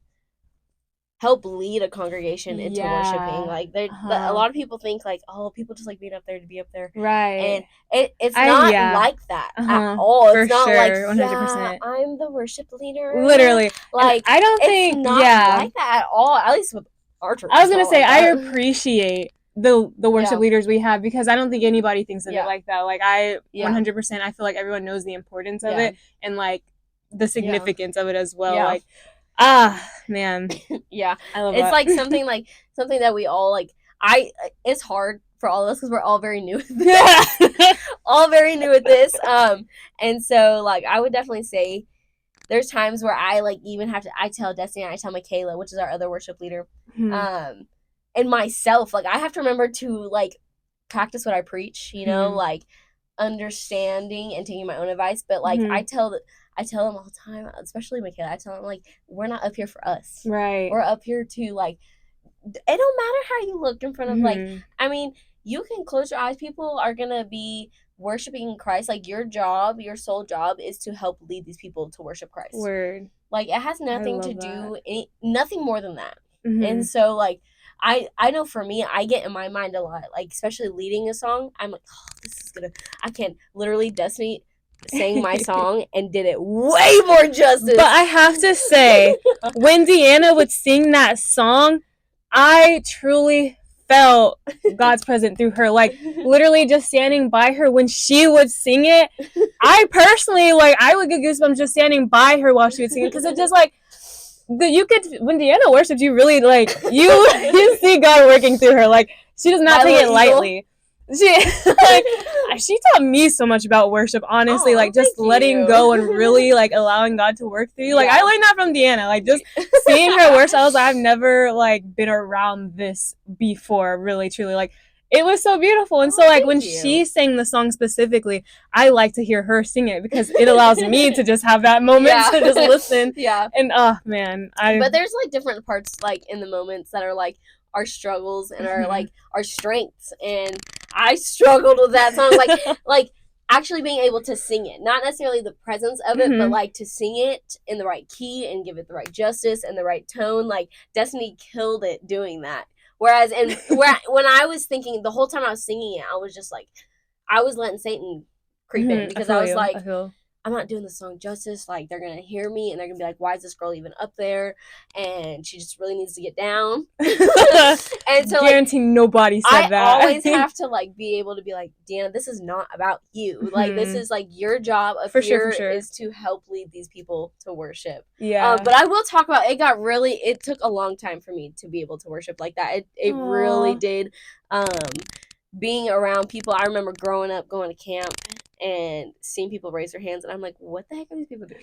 help lead a congregation into worshiping. Like a lot of people think like, oh, people just like being up there to be up there, right? And it's not like that at all. It's not like 100%. I'm the worship leader. Literally, like and I don't think it's not like that at all. At least with our church. I was gonna say I appreciate the worship leaders we have, because I don't think anybody thinks of it like that. Like I 100%, I feel like everyone knows the importance of it and like the significance of it as well. Like man. Yeah. I love it's that. Like something that we all like. It's hard for all of us because we're all very new at this. All very new at this. And so like I would definitely say there's times where I like even have to, I tell Destiny, I tell Michaela, which is our other worship leader, and myself, like I have to remember to like practice what I preach, you know, like understanding and taking my own advice. But like I tell them all the time, especially Michaela, I tell them like, we're not up here for us. Right. We're up here to like, it don't matter how you look in front of like, I mean, you can close your eyes. People are going to be worshiping Christ. Like your job, your sole job is to help lead these people to worship Christ. Word. Like it has nothing to do, nothing more than that. And so like, I know for me, I get in my mind a lot, like especially leading a song. I'm like, oh, I can literally Destiny sang my song and did it way more justice. But I have to say, when DeAnna would sing that song, I truly felt God's presence through her. Like literally just standing by her when she would sing it. I personally, like, I would get goosebumps just standing by her while she would sing it, because it just like, you could, when DeAnna worships, you really like you see God working through her. Like she does not take it lightly. She taught me so much about worship, honestly. Like just letting go and really like allowing God to work through you. Like I learned that from DeAnna. Like just seeing her worship, I was like, I've never like been around this before, really truly. Like it was so beautiful. And so like when she sang the song specifically, I like to hear her sing it because it allows me to just have that moment to just listen. Yeah. And oh man, but there's like different parts like in the moments that are like our struggles and our like our strengths, and I struggled with that song like actually being able to sing it, not necessarily the presence of it, but like to sing it in the right key and give it the right justice and the right tone. Like Destiny killed it doing that. Whereas when I was thinking the whole time I was singing it, I was just like, I was letting Satan creep in because I was like, I'm not doing the song justice. Like, they're gonna hear me and they're gonna be like, why is this girl even up there? And she just really needs to get down. And so guarantee nobody said that. I always have to like be able to be like, DeAnna, this is not about you. Like, this is like your job up here is to help lead these people to worship. Yeah. But I will talk about it took a long time for me to be able to worship like that. It really did. Being around people, I remember growing up going to camp and seeing people raise their hands, and I'm like, what the heck are these people doing?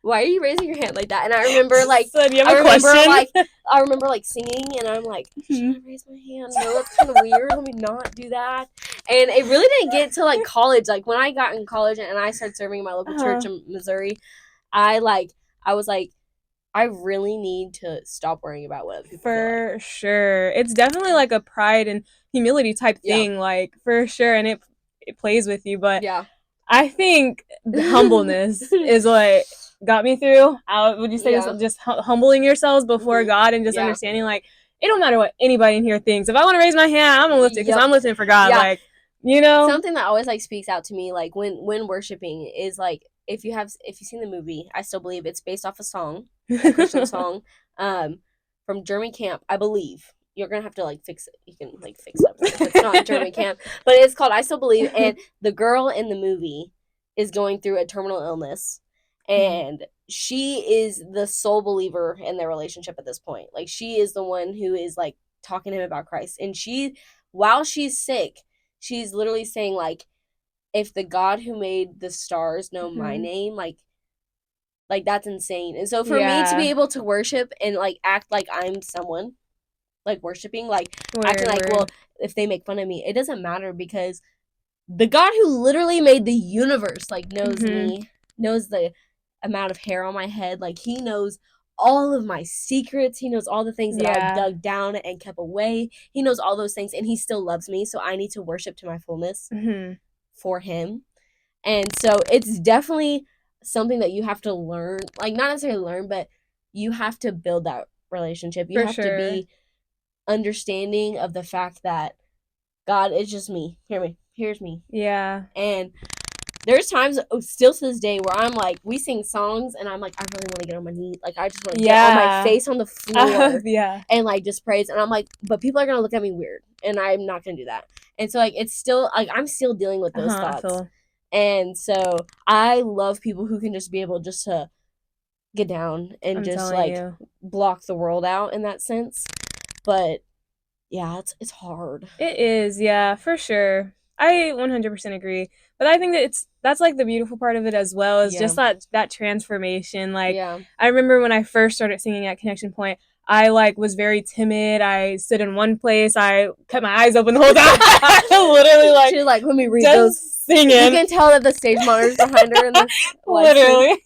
Why are you raising your hand like that? And I remember like, so, do you have a question? I remember like singing, and I'm like, should I raise my hand? No, that's kind of weird. Let me not do that. And it really didn't get to like college. Like when I got in college and I started serving in my local church in Missouri, I was like, I really need to stop worrying about what other people feel like. Sure. It's definitely like a pride and humility type thing, like for sure, and it plays with you. But I think the humbleness is what got me through. Would you say just humbling yourselves before God and just understanding like it don't matter what anybody in here thinks. If I want to raise my hand, I'm gonna lift it because I'm lifting for God. Like, you know, something that always like speaks out to me like when worshiping is like, if you've seen the movie, I Still Believe, it's based off a song, a Christian song, from German camp, I believe. You're gonna have to like fix it. You can like fix it up if it's not German camp, but it's called I Still Believe. And the girl in the movie is going through a terminal illness, and she is the sole believer in their relationship at this point. Like, she is the one who is like talking to him about Christ, and while she's sick, she's literally saying like, if the God who made the stars know my name, like that's insane. And so for me to be able to worship and like act like I'm someone, like worshiping, like acting like, well, if they make fun of me, it doesn't matter, because the God who literally made the universe like knows me, knows the amount of hair on my head, like he knows all of my secrets, he knows all the things that I've dug down and kept away, he knows all those things, and he still loves me. So I need to worship to my fullness for him. And so it's definitely something that you have to learn, like not necessarily learn, but you have to build that relationship. You have to be understanding of the fact that God is just me. Here's me. Yeah. And there's times still to this day where I'm like, we sing songs and I'm like, I really want to get on my knees. Like, I just want to get on my face on the floor and like just praise. And I'm like, but people are going to look at me weird, and I'm not going to do that. And so like, it's still like, I'm still dealing with those thoughts. And so I love people who can just be able just to get down and just like block the world out in that sense. But yeah, it's hard. It is, yeah, for sure. I 100% agree. But I think that that's like the beautiful part of it as well, is just that transformation. Like, I remember when I first started singing at Connection Point, I like was very timid. I stood in one place. I kept my eyes open the whole time. Literally, like, she like, let me read those. Singing. You can tell that the stage monitor's behind her. Literally,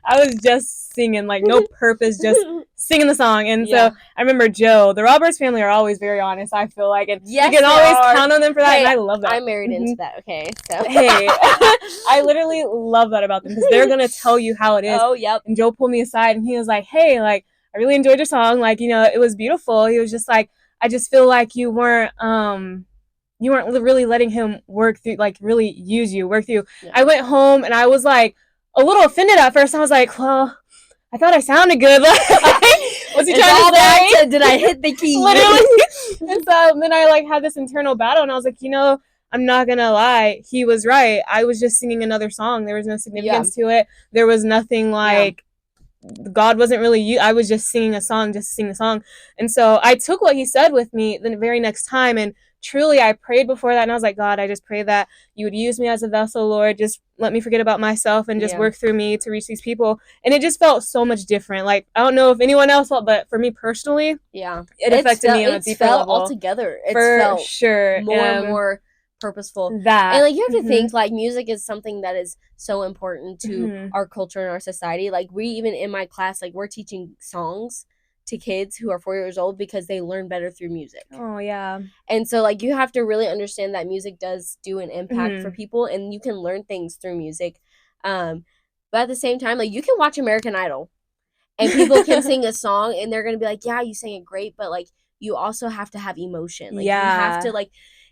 I was just singing, like no purpose, just singing the song. And so I remember Joe. The Roberts family are always very honest, I feel like, and you can always count on them for that. Hey, and I love that. I married into that. Okay, so hey, I literally love that about them, because they're gonna tell you how it is. Oh, yep. And Joe pulled me aside and he was like, "Hey, like, I really enjoyed your song. Like, you know, it was beautiful." He was just like, "I just feel like you weren't really letting him work through, like really use you, work through." I went home and I was like a little offended at first. I was like, well, I thought I sounded good. Was he trying to say? Did I hit the key? Literally. And so then I like had this internal battle, and I was like, you know, I'm not gonna lie, he was right. I was just singing another song. There was no significance to it. There was nothing like God wasn't really I was just singing a song just to sing the song. And so I took what he said with me the very next time, and truly, I prayed before that, and I was like, God, I just pray that you would use me as a vessel, Lord. Just let me forget about myself and just work through me to reach these people. And it just felt so much different. Like, I don't know if anyone else felt, but for me personally, it affected me on a deeper level. Altogether. It for felt sure. more and more purposeful. That. And, like, you have to think, like, music is something that is so important to our culture and our society. Like, we even in my class, like, we're teaching songs to kids who are 4 years old because they learn better through music. Oh, yeah. And so, like, you have to really understand that music does do an impact for people, and you can learn things through music. But at the same time, like, you can watch American Idol, and people can sing a song, and they're going to be like, yeah, you sang it great, but, like, you also have to have emotion. Like, you have to, like,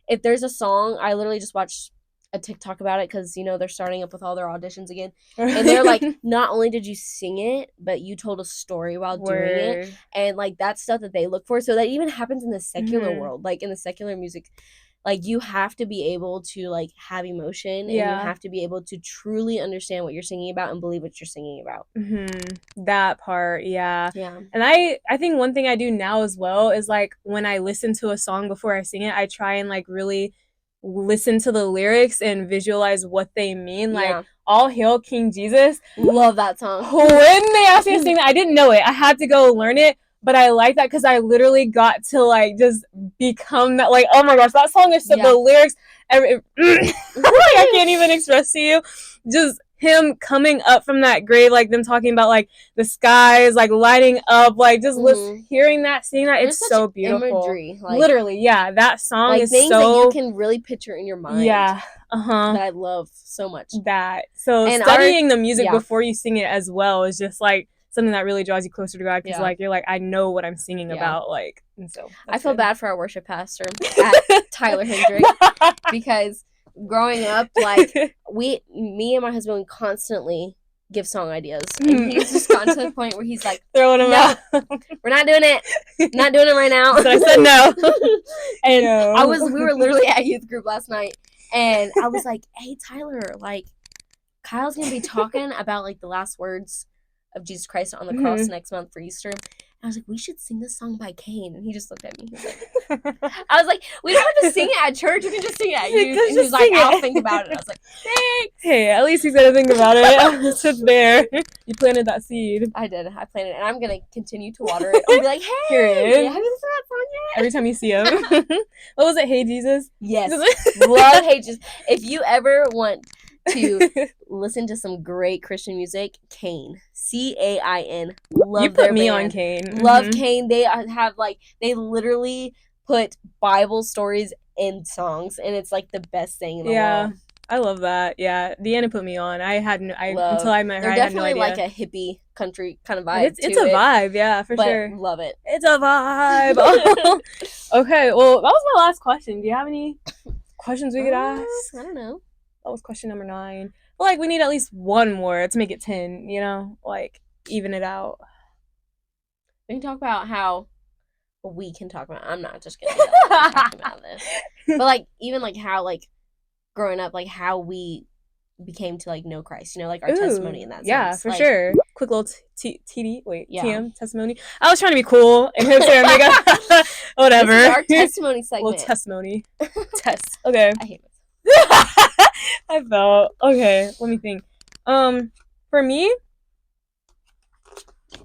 if there's a song, I literally just watched a TikTok about it because, you know, they're starting up with all their auditions again. And they're like, not only did you sing it, but you told a story while doing it. And, like, that's stuff that they look for. So that even happens in the secular world. Like, in the secular music, like, you have to be able to, like, have emotion. And you have to be able to truly understand what you're singing about and believe what you're singing about. That part, yeah. Yeah. And I think one thing I do now as well is, like, when I listen to a song before I sing it, I try and, like, really listen to the lyrics and visualize what they mean. Like, All Hail King Jesus. Love that song. When they asked me to sing that, I didn't know it. I had to go learn it. But I like that because I literally got to, like, just become that. Like, oh my gosh, that song is so, the lyrics, I can't even express to you. Just him coming up from that grave, like, them talking about, like, the skies, like, lighting up, like, just hearing that, seeing that, it's so beautiful. Imagery. Like, literally, yeah, that song like, is things so... that you can really picture in your mind. Yeah, that I love so much. That. So and studying the music before you sing it as well is just, like, something that really draws you closer to God because, like, you're like, I know what I'm singing about, like, and so I feel bad for our worship pastor at Tyler Hendrick because growing up, like, me and my husband would constantly give song ideas, and he's just gotten to the point where he's like, throwing them out. We're not doing it. Not doing it right now. So I said no. And we were literally at youth group last night, and I was like, hey, Tyler, like, Kyle's gonna be talking about, like, the last words of Jesus Christ on the cross next month for Easter. And I was like, we should sing this song by Cain. And he just looked at me. He was like, I was like, we don't have to sing it at church. We can just sing it at youth. And he was like, I'll think about it. And I was like, thanks. Hey, at least he's gonna think about it. It's just there. You planted that seed. I did. I planted it. And I'm gonna continue to water it. I'll be like, hey, have you listened to that song yet? Every time you see him. What was it? Hey, Jesus? Yes. Love Hey, Jesus. If you ever want to listen to some great Christian music, Cain. Cain. Love you put me on Cain. Love Cain. They have, like, they literally put Bible stories in songs, and it's, like, the best thing in the world. I love that. Yeah, DeAnna put me on. Until I met her, I had no idea. They're definitely like a hippie country kind of vibe. It's a vibe, yeah, for sure. Love it. It's a vibe. Okay, well, that was my last question. Do you have any questions we could ask? I don't know. That was question number 9. Well, like, we need at least one more to make it 10, you know? Like, even it out. We can talk about how... Well, we can talk about... I'm not just going to talk about this. But, like, even, like, how, like, growing up, like, how we became to, like, know Christ. You know, like, our testimony in that sense. Yeah, for sure. Quick little TM testimony. I was trying to be cool and hipster. Whatever. This is our testimony segment. Little testimony. Test. Okay. I hate it. I felt okay. Let me think. For me,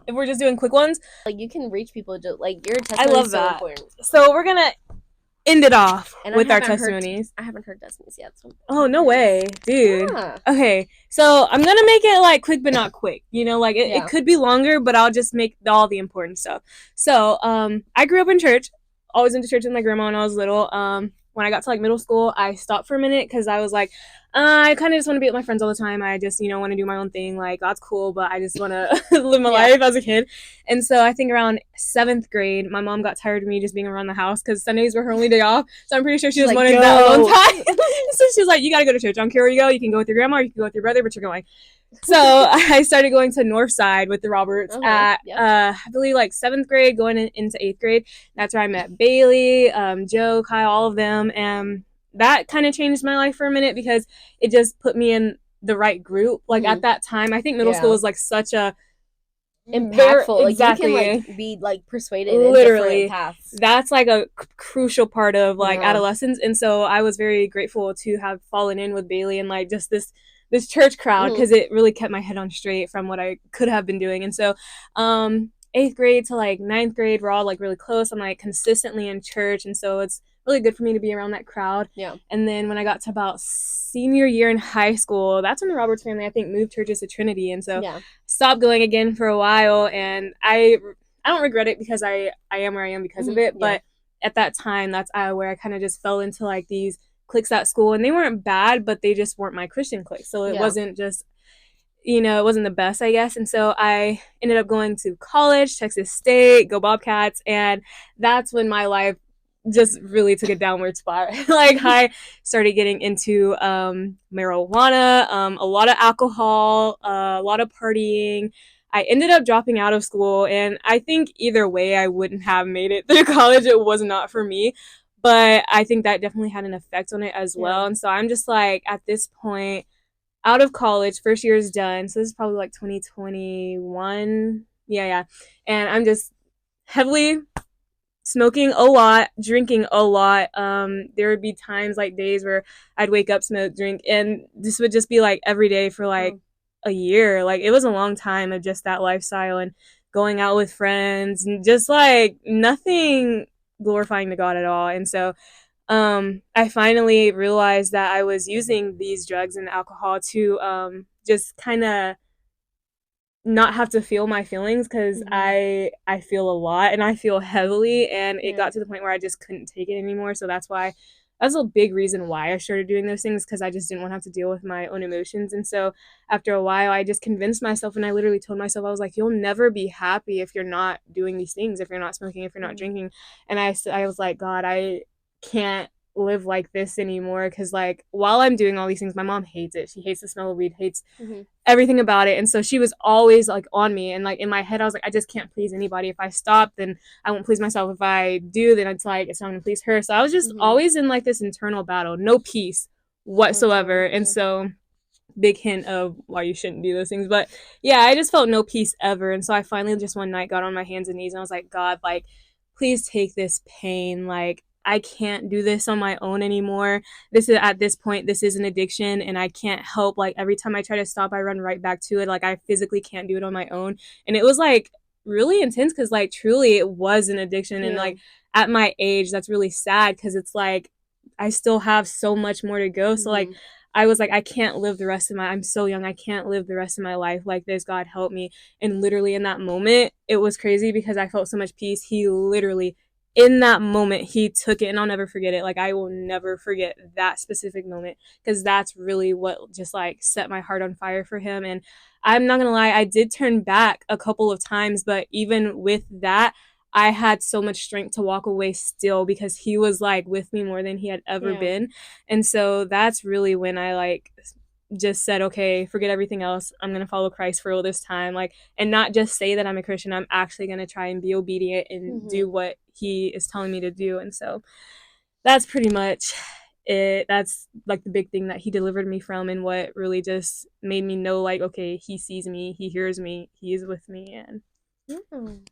if we're just doing quick ones, like, you can reach people. Just like, your testimony. I love that. So important. So we're gonna end it off with our testimonies. I haven't heard Destiny's yet. So oh, no way, dude. Yeah. Okay, so I'm gonna make it, like, quick but not quick. You know, like, it could be longer, but I'll just make all the important stuff. So, I grew up in church. Always went to church with my grandma when I was little. When I got to, like, middle school, I stopped for a minute because I was like, I kind of just want to be with my friends all the time. I just, you know, want to do my own thing. Like, God's cool, but I just want to live my life as a kid. And so I think around 7th grade, my mom got tired of me just being around the house because Sundays were her only day off. So I'm pretty sure she just wanted that alone time. So she's like, you got to go to church. I don't care where you go. You can go with your grandma or you can go with your brother, but you're going. So I started going to Northside with the Roberts at, I believe, like, 7th grade, going into 8th grade. That's where I met Bailey, Joe, Kyle, all of them. And that kind of changed my life for a minute because it just put me in the right group. Like, at that time, I think middle school was, like, such a impactful. Exactly. Like, you can, like, be, like, persuaded in Literally. different paths. That's like a crucial part of like Yeah. adolescence, and so I was very grateful to have fallen in with Bailey and like just this church crowd, because it really kept my head on straight from what I could have been doing. And so 8th grade to like 9th grade, we're all like really close. I'm like consistently in church, and so it's really good for me to be around that crowd. Yeah. And then when I got to about senior year in high school, that's when the Roberts family, I think, moved churches to Trinity, and so stopped going again for a while. And I don't regret it, because I am where I am because of it. But at that time, that's where I kind of just fell into like these cliques at school, and they weren't bad, but they just weren't my Christian cliques. So it wasn't just, it wasn't the best, I guess. And so I ended up going to college, Texas State, go Bobcats, and that's when my life just really took a downward spiral. Like, I started getting into marijuana, a lot of alcohol, a lot of partying. I ended up dropping out of school, and I think either way I wouldn't have made it through college. It was not for me, but I think that definitely had an effect on it as well. And so I'm just like, at this point, out of college, first year is done, so this is probably like 2021. Yeah. And I'm just heavily smoking a lot, drinking a lot. There would be times, like days, where I'd wake up, smoke, drink, and this would just be like every day for like a year. Like, it was a long time of just that lifestyle and going out with friends and just like nothing glorifying to God at all. And so I finally realized that I was using these drugs and alcohol to just kind of not have to feel my feelings, because I feel a lot and I feel heavily, and it got to the point where I just couldn't take it anymore. So that's a big reason why I started doing those things, because I just didn't want to have to deal with my own emotions. And so after a while, I just convinced myself, and I literally told myself, I was like, you'll never be happy if you're not doing these things, if you're not smoking, if you're not drinking. And I was like, God, I can't live like this anymore, because like while I'm doing all these things, my mom hates it. She hates the smell of weed, hates everything about it. And so she was always like on me, and like in my head I was like, I just can't please anybody. If I stop, then I won't please myself. If I do, then it's like it's not gonna please her. So I was just always in like this internal battle, no peace whatsoever. And so, big hint of why you shouldn't do those things. But yeah, I just felt no peace ever. And so I finally just one night got on my hands and knees, and I was like, God, like, please take this pain. Like, I can't do this on my own anymore. At this point, this is an addiction, and I can't help. Like, every time I try to stop, I run right back to it. Like, I physically can't do it on my own. And it was like really intense, because like truly it was an addiction. And like at my age, that's really sad, because it's like I still have so much more to go. So like I was like, I can't live the rest of I'm so young, I can't live the rest of my life like this. God help me. And literally in that moment, it was crazy, because I felt so much peace. He literally, in that moment, he took it, and I'll never forget it. Like, I will never forget that specific moment, because that's really what just like set my heart on fire for him. And I'm not gonna lie, I did turn back a couple of times, but even with that, I had so much strength to walk away still, because he was like with me more than he had ever been. And so that's really when I like just said, okay, forget everything else. I'm going to follow Christ for real this time. Like, and not just say that I'm a Christian. I'm actually going to try and be obedient and do what he is telling me to do. And so that's pretty much it. That's like the big thing that he delivered me from, and what really just made me know, like, okay, he sees me, he hears me, he is with me. And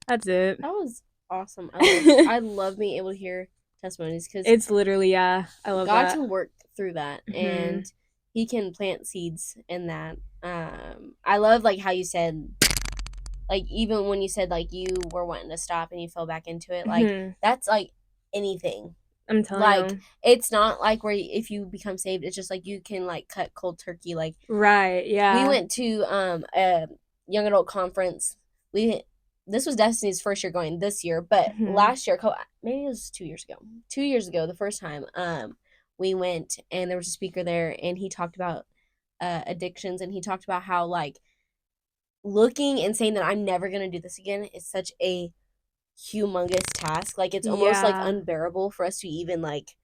that's it. That was awesome. I love being able to hear testimonies, because it's literally, I love God that. can work through that, and he can plant seeds in that. I love like how you said, like, even when you said like you were wanting to stop and you fell back into it, like that's like anything. I'm telling you, it's not like where if you become saved, it's just like you can like cut cold turkey. Like, right, yeah. We went to a young adult conference. This was Destiny's first year going this year, but last year, maybe it was 2 years ago. 2 years ago, the first time, we went, and there was a speaker there, and he talked about addictions, and he talked about how like looking and saying that I'm never gonna do this again is such a humongous task. Like, it's almost like unbearable for us to even like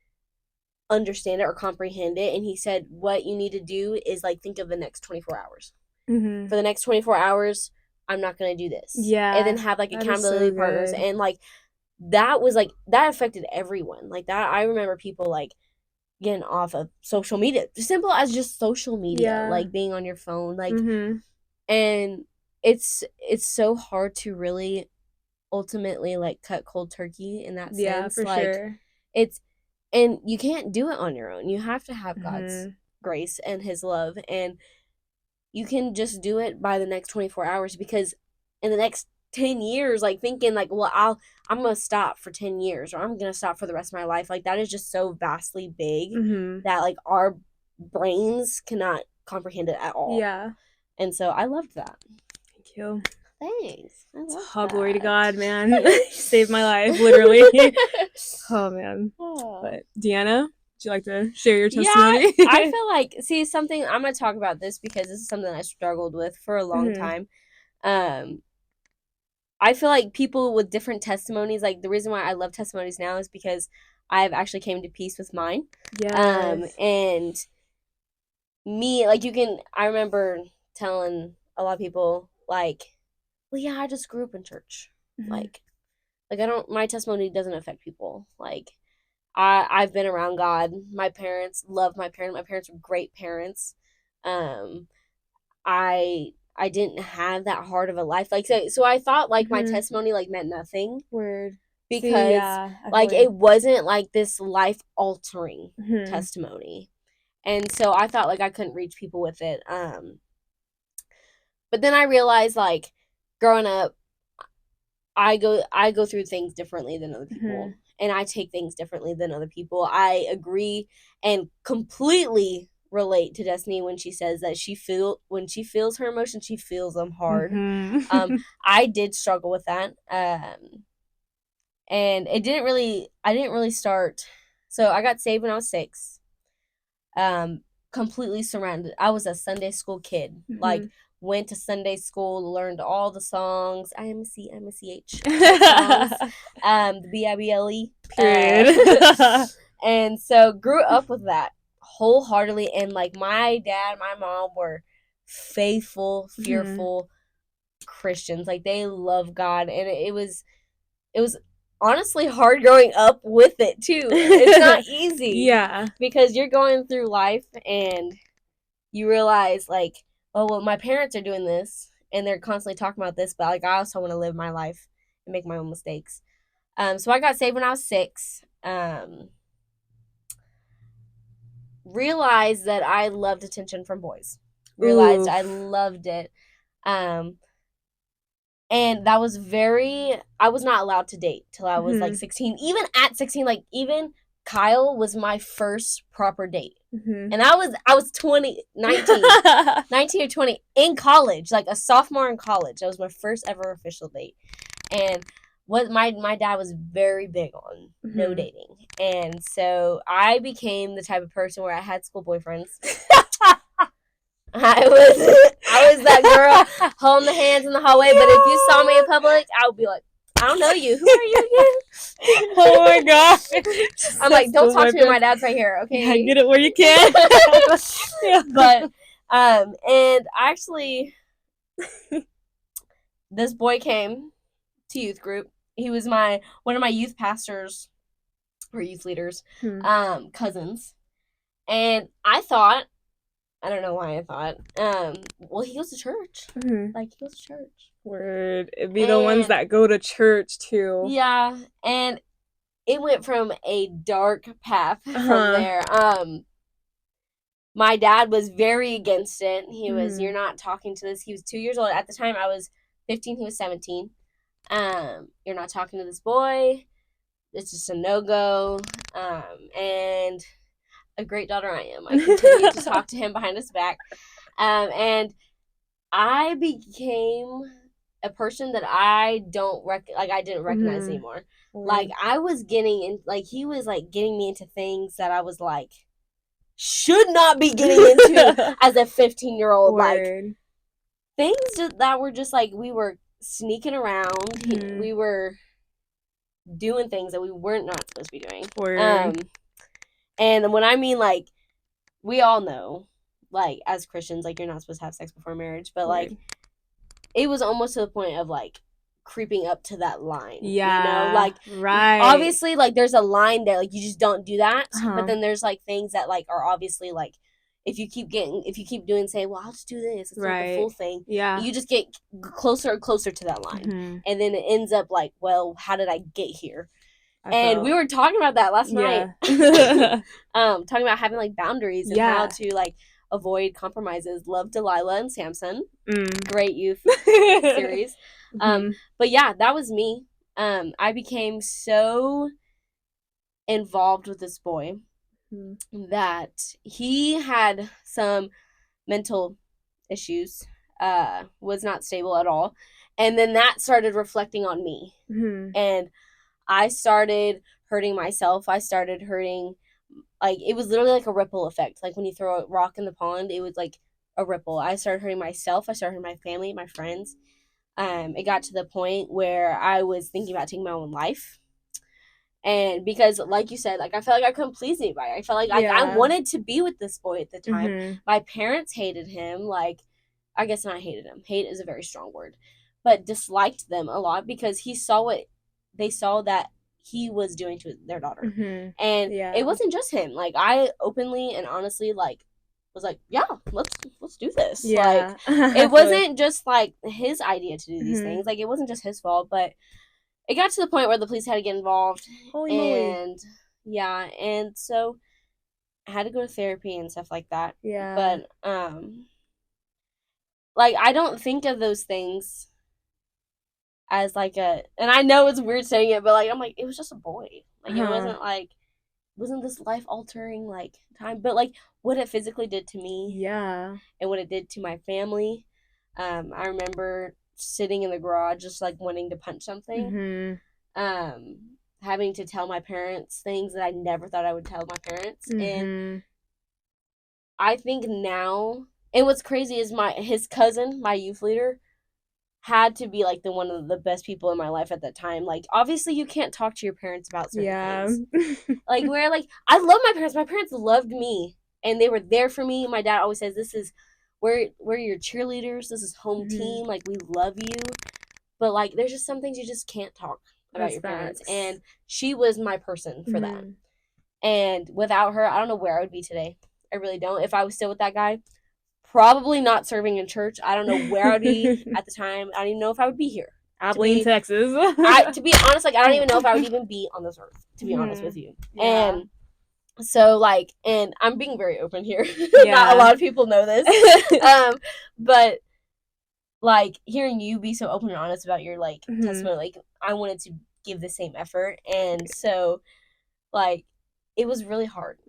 understand it or comprehend it. And he said, what you need to do is like think of the next 24 hours. For the next 24 hours, I'm not gonna do this. And then have like accountability partners. And like that was like, that affected everyone. Like that, I remember people like getting off of social media, simple as just social media, like being on your phone, like and it's so hard to really ultimately like cut cold turkey in that sense. For like sure. it's and you can't do it on your own. You have to have God's Mhm. grace and his love, and you can just do it by the next 24 hours, because in the next 10 years, like thinking like, well, I'm gonna stop for 10 years, or I'm gonna stop for the rest of my life, like that is just so vastly big Mhm. that like our brains cannot comprehend it at all. Yeah. And so I loved that. Thank you. Thanks. I love Oh, that. glory to God, man. Saved my life, literally. Oh, man. But DeAnna, would you like to share your testimony? Yeah, I feel like, see, something, I'm going to talk about this because this is something I struggled with for a long time. I feel like people with different testimonies, like the reason why I love testimonies now is because I've actually came to peace with mine. Yes. And me, like I remember telling a lot of people, like, well, yeah, I just grew up in church. Mhm. Like my testimony doesn't affect people. Like, I've been around God. My parents love my parents. My parents were great parents. I didn't have that hard of a life. Like, so I thought like my testimony like meant nothing. Word. Because See, yeah, like it wasn't like this life altering testimony. And so I thought like I couldn't reach people with it. But then I realized, like, growing up, I go through things differently than other people. And I take things differently than other people. I agree and completely relate to Destiny when she says that when she feels her emotions, she feels them hard. I did struggle with that. And I didn't really start. So I got saved when I was 6. Completely surrounded. I was a Sunday school kid. Like, went to Sunday school, learned all the songs. I am a C, I'm a CH songs. The BIBLE. Period. And so grew up with that wholeheartedly. And like my dad, my mom were faithful, fearful Christians. Like, they love God, and it was honestly hard growing up with it too. It's not easy. Yeah. Because you're going through life and you realize, like, oh, well, my parents are doing this and they're constantly talking about this, but like I also want to live my life and make my own mistakes. So I got saved when I was 6. Realized that I loved attention from boys. Realized I loved it. And that was I was not allowed to date till I was like 16. Even at 16, like, even Kyle was my first proper date. And I was 19 or 20 in college, like a sophomore in college. That was my first ever official date. And what my dad was very big on no dating. And so I became the type of person where I had school boyfriends. I was that girl holding the hands in the hallway, but if you saw me in public, I would be like, I don't know you. Who are you again? Oh my god. I'm like, don't talk to me. My dad's right here, okay? Yeah, get it where you can. Yeah. But and actually, this boy came to youth group. He was one of my youth pastors or youth leaders, cousins. And I thought, I don't know why I thought, well, he goes to church. Like, he goes to church. Word. It'd be the ones that go to church too. Yeah. And it went from a dark path from there. My dad was very against it. He was, you're not talking to this. He was 2 years old. At the time, I was 15. He was 17. You're not talking to this boy. It's just a no-go. And a great daughter I am, I continued to talk to him behind his back. And I became a person that I didn't recognize anymore. Like, I was getting in, like, he was like getting me into things that I was like, should not be getting into as a 15-year-old. Like, things that were just like, we were sneaking around. We were doing things that we weren't not supposed to be doing. And when I mean, like, we all know, like, as Christians, like, you're not supposed to have sex before marriage, but like, it was almost to the point of like creeping up to that line. Yeah, you know, like, right. Obviously, like, there's a line there, like, you just don't do that. But then there's like things that like are obviously like, if you keep doing, say, well, I'll just do this, it's not the full thing. Yeah. You just get closer and closer to that line. And then it ends up like, well, how did I get here? We were talking about that last night. Talking about having like boundaries and how to like avoid compromises. Love Delilah and Samson. Great youth series. But yeah, that was me. I became so involved with this boy that he had some mental issues, was not stable at all, and then that started reflecting on me, and I started hurting myself. I started hurting, like, it was literally like a ripple effect. Like when you throw a rock in the pond, it was like a ripple. I started hurting myself. I started hurting my family, my friends. It got to the point where I was thinking about taking my own life. And because, like you said, like, I felt like I couldn't please anybody. I felt like I wanted to be with this boy at the time. My parents hated him. Like, I guess not hated him. Hate is a very strong word. But disliked them a lot because they saw that he was doing to their daughter. And it wasn't just him. Like, I openly and honestly, like, was like, yeah, let's do this. Like, it wasn't just, like, his idea to do these things. Like, it wasn't just his fault, but it got to the point where the police had to get involved. Holy moly. Yeah, and so I had to go to therapy and stuff like that. Yeah. But, like, I don't think of those things as, like, and I know it's weird saying it, but, like, I'm like, it was just a boy. Like, it wasn't, like, wasn't this life-altering, like, time? But, like, what it physically did to me. Yeah. And what it did to my family. I remember sitting in the garage just like wanting to punch something, having to tell my parents things that I never thought I would tell my parents. And I think now, and what's crazy is his cousin, my youth leader, had to be like one of the best people in my life at that time. Like, obviously you can't talk to your parents about certain things. Like, where, like, I love my parents loved me and they were there for me. My dad always says, this is we're your cheerleaders. This is home team. Like, we love you. But, like, there's just some things you just can't talk about your parents. And she was my person for that. And without her, I don't know where I would be today. I really don't. If I was still with that guy, probably not serving in church. I don't know where I would be at the time. I don't even know if I would be here. Abilene, Texas. To be honest, like, I don't even know if I would even be on this earth, to be honest with you. Yeah. And so, like, and I'm being very open here. Not a lot of people know this. But, like, hearing you be so open and honest about your, like, testimony, like, I wanted to give the same effort. And so, like, it was really hard.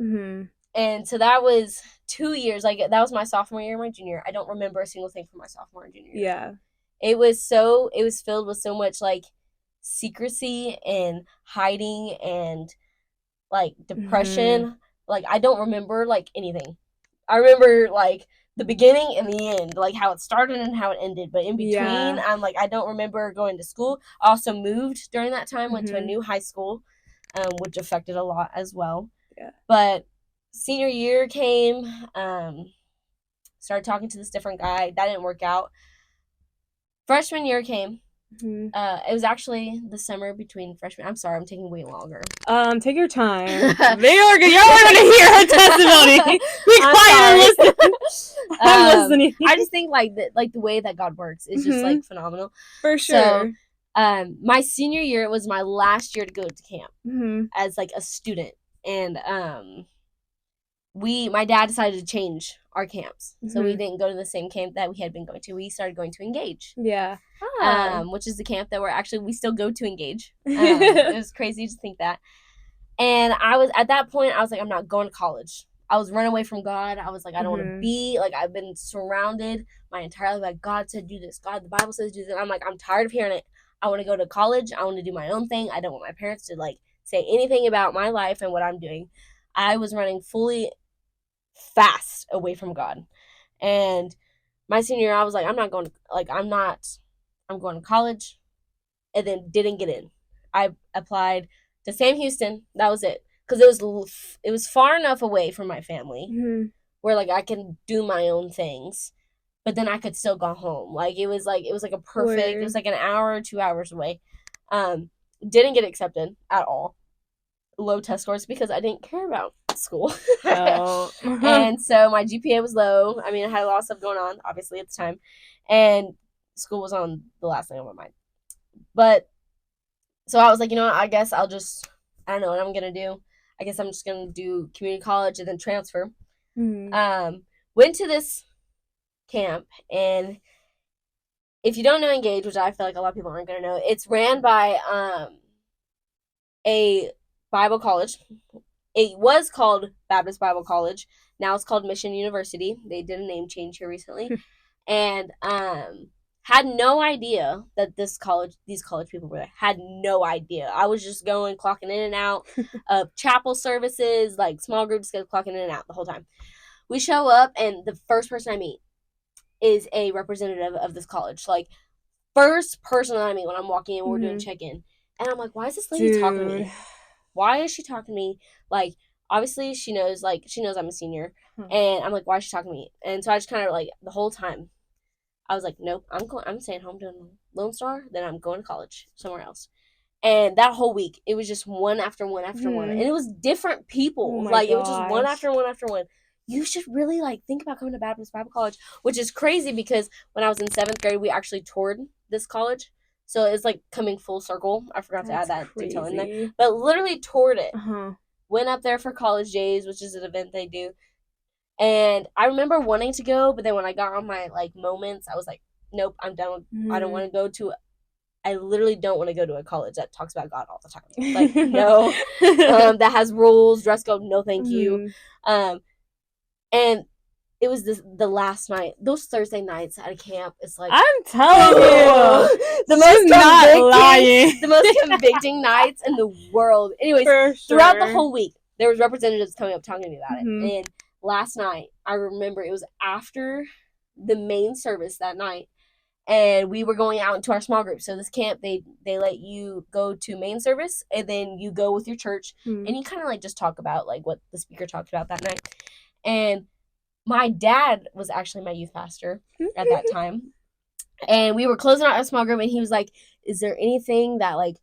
And so that was 2 years. Like, that was my sophomore year and my junior year. I don't remember a single thing from my sophomore and junior year. Yeah. It was filled with so much, like, secrecy and hiding and, like, depression. Like, I don't remember, like, anything. I remember, like, the beginning and the end, like, how it started and how it ended. But in between, I'm like, I don't remember going to school. I also moved during that time, went to a new high school, which affected a lot as well. Yeah. But senior year came, started talking to this different guy. That didn't work out. Freshman year came. It was actually the summer between freshman. I'm sorry, I'm taking way longer. Take your time. Y'all are gonna hear her testimony. Be quiet and listen. I'm listening. I just think the way that God works is just like phenomenal. For sure. So, my senior year, it was my last year to go to camp as like a student, and my dad decided to change our camps. So we didn't go to the same camp that we had been going to. We started going to Engage. Yeah. Which is the camp that we still go to Engage. It was crazy to think that. And at that point, I was like, I'm not going to college. I was running away from God. I was like, I don't want to be, like, I've been surrounded my entire life. Like, God said do this. God, the Bible says do this. And I'm like, I'm tired of hearing it. I want to go to college. I want to do my own thing. I don't want my parents to, like, say anything about my life and what I'm doing. I was running fully fast away from God. And my senior year, I was like, I'm going to college, and then didn't get in. I applied to Sam Houston. That was it. Because it was far enough away from my family where, like, I can do my own things, but then I could still go home. Like, it was like a perfect, it was like an hour or 2 hours away. Didn't get accepted at all. Low test scores because I didn't care about at school. Oh. And so my GPA was low. I mean, I had a lot of stuff going on, obviously, at the time. And school was on the last thing on my mind. But, so I was like, you know what, I guess I don't know what I'm going to do. I guess I'm just going to do community college and then transfer. Went to this camp, and if you don't know Engage, which I feel like a lot of people aren't going to know, it's ran by a Bible college. It was called Baptist Bible College. Now it's called Mission University. They did a name change here recently. And had no idea that these college people were there. Had no idea. I was just going, clocking in and out of chapel services, like small groups, clocking in and out the whole time. We show up, and the first person I meet is a representative of this college. Like, first person that I meet when I'm walking in, we're doing check-in. And I'm like, why is this lady talking to me? Why is she talking to me? Like, obviously she knows I'm a senior. And I'm like, why is she talking to me? And so I just kind of, like, the whole time, I was like, nope, I'm staying home doing Lone Star, then I'm going to college somewhere else. And that whole week, it was just one after one after one. And it was different people. Like, it was just one after one after one. You should really, like, think about coming to Baptist Bible College, which is crazy because when I was in 7th grade, we actually toured this college. So it's, like, coming full circle. I forgot to add that detail in there. But literally toured it. Went up there for college days, which is an event they do. And I remember wanting to go, but then when I got on my, like, moments, I was like, nope, I'm done. I don't want to go to I literally don't want to go to a college that talks about God all the time. Like, no. That has rules, dress code, no thank you. And it was the last night. Those Thursday nights at a camp, it's like, I'm telling you, the most convicting nights in the world. Anyways, throughout the whole week, there was representatives coming up talking to me about it. And last night, I remember it was after the main service that night, and we were going out into our small group. So this camp, they let you go to main service, and then you go with your church, and you kind of, like, just talk about, like, what the speaker talked about that night. And my dad was actually my youth pastor at that time. And we were closing out our small group, and he was like, is there anything that, like,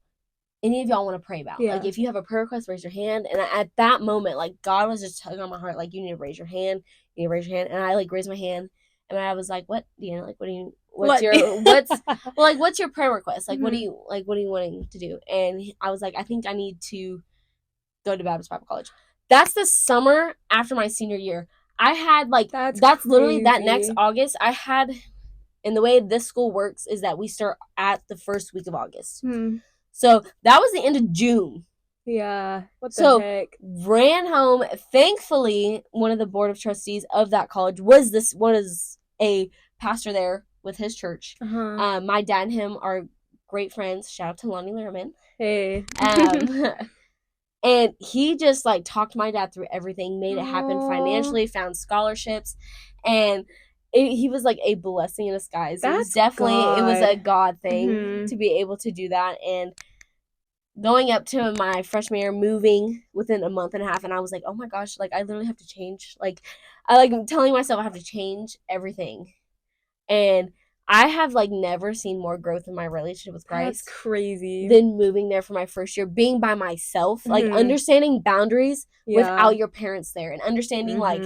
any of y'all want to pray about? Like, if you have a prayer request, raise your hand. And at that moment, like, God was just tugging on my heart, like, you need to raise your hand. You need to raise your hand. And I, like, raised my hand. And I was like, what, DeAnna? Like, what's your prayer request? Like, what are you wanting to do? And I was like, I think I need to go to Baptist Bible College. That's the summer after my senior year. I had, like, that's literally that next August. I had, and the way this school works is that we start at the first week of August. So that was the end of June. Yeah. What the heck? Ran home. Thankfully, one of the board of trustees of that college was a pastor there with his church. My dad and him are great friends. Shout out to Lonnie Lerman. Hey. And he just, like, talked my dad through everything, made it happen financially, found scholarships, and he was, like, a blessing in disguise. It was a God thing to be able to do that. And going up to my freshman year, moving within a month and a half, and I was like, oh my gosh, like, I literally have to change. Like, I'm telling myself I have to change everything. And I have, like, never seen more growth in my relationship with Christ. That's crazy. Than moving there for my first year, being by myself, like, understanding boundaries without your parents there, and understanding, like,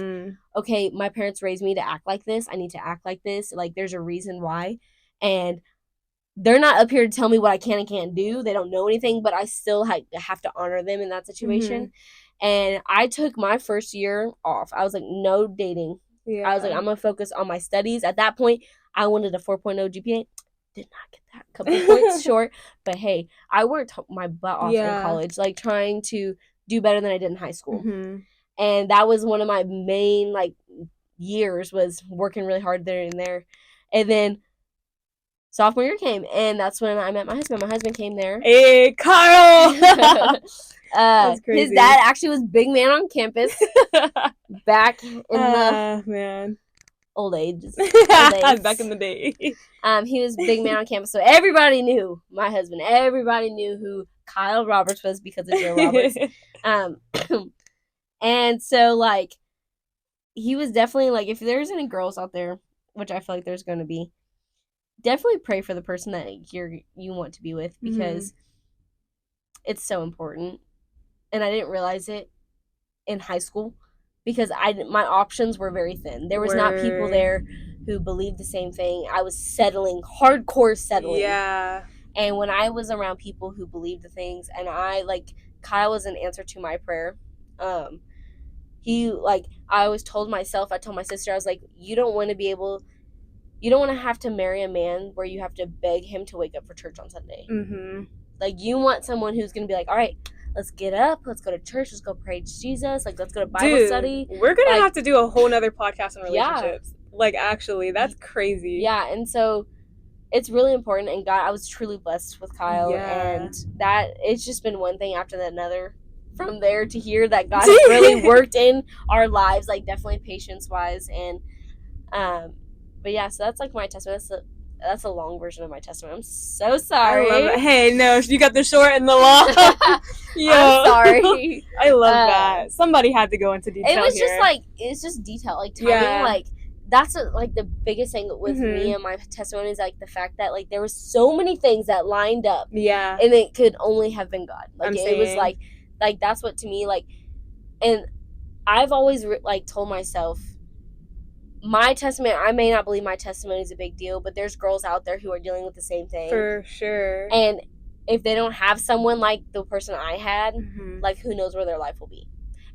okay, my parents raised me to act like this. I need to act like this. Like, there's a reason why. And they're not up here to tell me what I can and can't do. They don't know anything, but I still have to honor them in that situation. And I took my first year off. I was like, no dating. I was like, I'm going to focus on my studies. At that point, I wanted a 4.0 GPA. Did not get that. Couple points short. But hey, I worked my butt off in college, like, trying to do better than I did in high school. And that was one of my main, like, years, was working really hard there and there. And then sophomore year came, and that's when I met my husband. My husband came there. Hey, Carl! That's crazy. His dad actually was big man on campus back in the old age. Back in the day. He was big man on campus, so everybody knew my husband. Everybody knew who Kyle Roberts was because of Joe Roberts. And so, like, he was definitely, like, if there's any girls out there, which I feel like there's going to be, definitely pray for the person that you want to be with, because it's so important. And I didn't realize it in high school because my options were very thin. There was not people there who believed the same thing. I was hardcore settling. Yeah. And when I was around people who believed the things, and Kyle was an answer to my prayer. I always told my sister, I was like, you don't want to have to marry a man where you have to beg him to wake up for church on Sunday. Mm-hmm. Like, you want someone who's going to be like, all right, let's get up, let's go to church, let's go pray to Jesus, like, let's go to Bible study. We're going to have to do a whole nother podcast on relationships. Yeah. Like, actually, that's crazy. Yeah, and so it's really important, and God, I was truly blessed with Kyle, and that, it's just been one thing after another from there to here that God has really worked in our lives, like, definitely patience-wise, and, but yeah, so that's, like, my testimony. That's a long version of my testimony. I'm so sorry. I love it. Hey, no, you got the short and the long. I'm sorry. I love that. Somebody had to go into detail. It was here. just like, it's just detail, like timing, like that's like the biggest thing with me and my testimony is like the fact that like there was so many things that lined up. Yeah. And it could only have been God. Like it was like that's what to me like, and I've always like told myself, my testimony, I may not believe my testimony is a big deal, but there's girls out there who are dealing with the same thing. For sure. And if they don't have someone like the person I had, like, who knows where their life will be.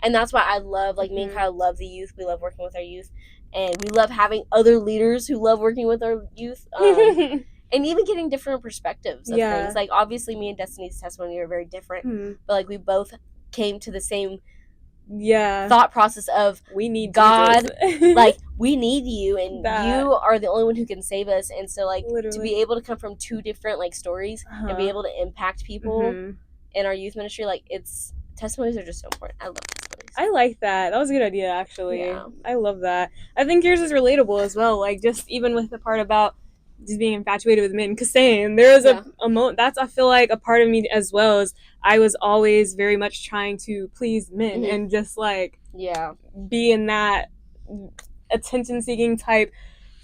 And that's why I love, like, me and Kyle love the youth. We love working with our youth. And we love having other leaders who love working with our youth. And even getting different perspectives of things. Like, obviously, me and Destiny's testimony are very different. But, like, we both came to the same thought process of we need God. Like, we need you, and you are the only one who can save us. And so, like, to be able to come from two different, like, stories and be able to impact people in our youth ministry, like, testimonies are just so important. I love testimonies. I like that. That was a good idea, actually. I love that. I think yours is relatable as well, like, just even with the part about just being infatuated with men, because there was a moment, that's, I feel like, a part of me as well, as I was always very much trying to please men and just, like, be in that attention-seeking type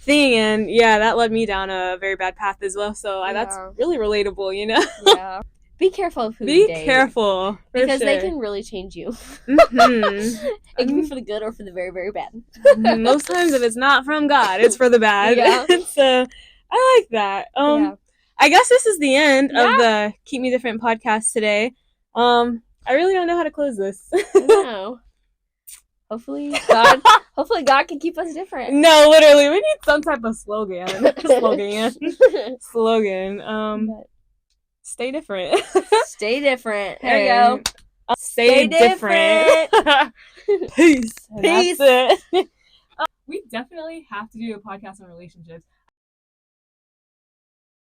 thing, and that led me down a very bad path as well, so that's really relatable, you know? Be careful of who you date. Be careful. Because they can really change you. It can be for the good or for the very, very bad. Most times, if it's not from God, it's for the bad. So, I like that. I guess this is the end of the Keep Me Different podcast today. I really don't know how to close this. No. Hopefully God can keep us different. No, literally, we need some type of slogan. Slogan. Stay different. Stay different. There you go. Stay different. Peace. Peace. That's it. We definitely have to do a podcast on relationships.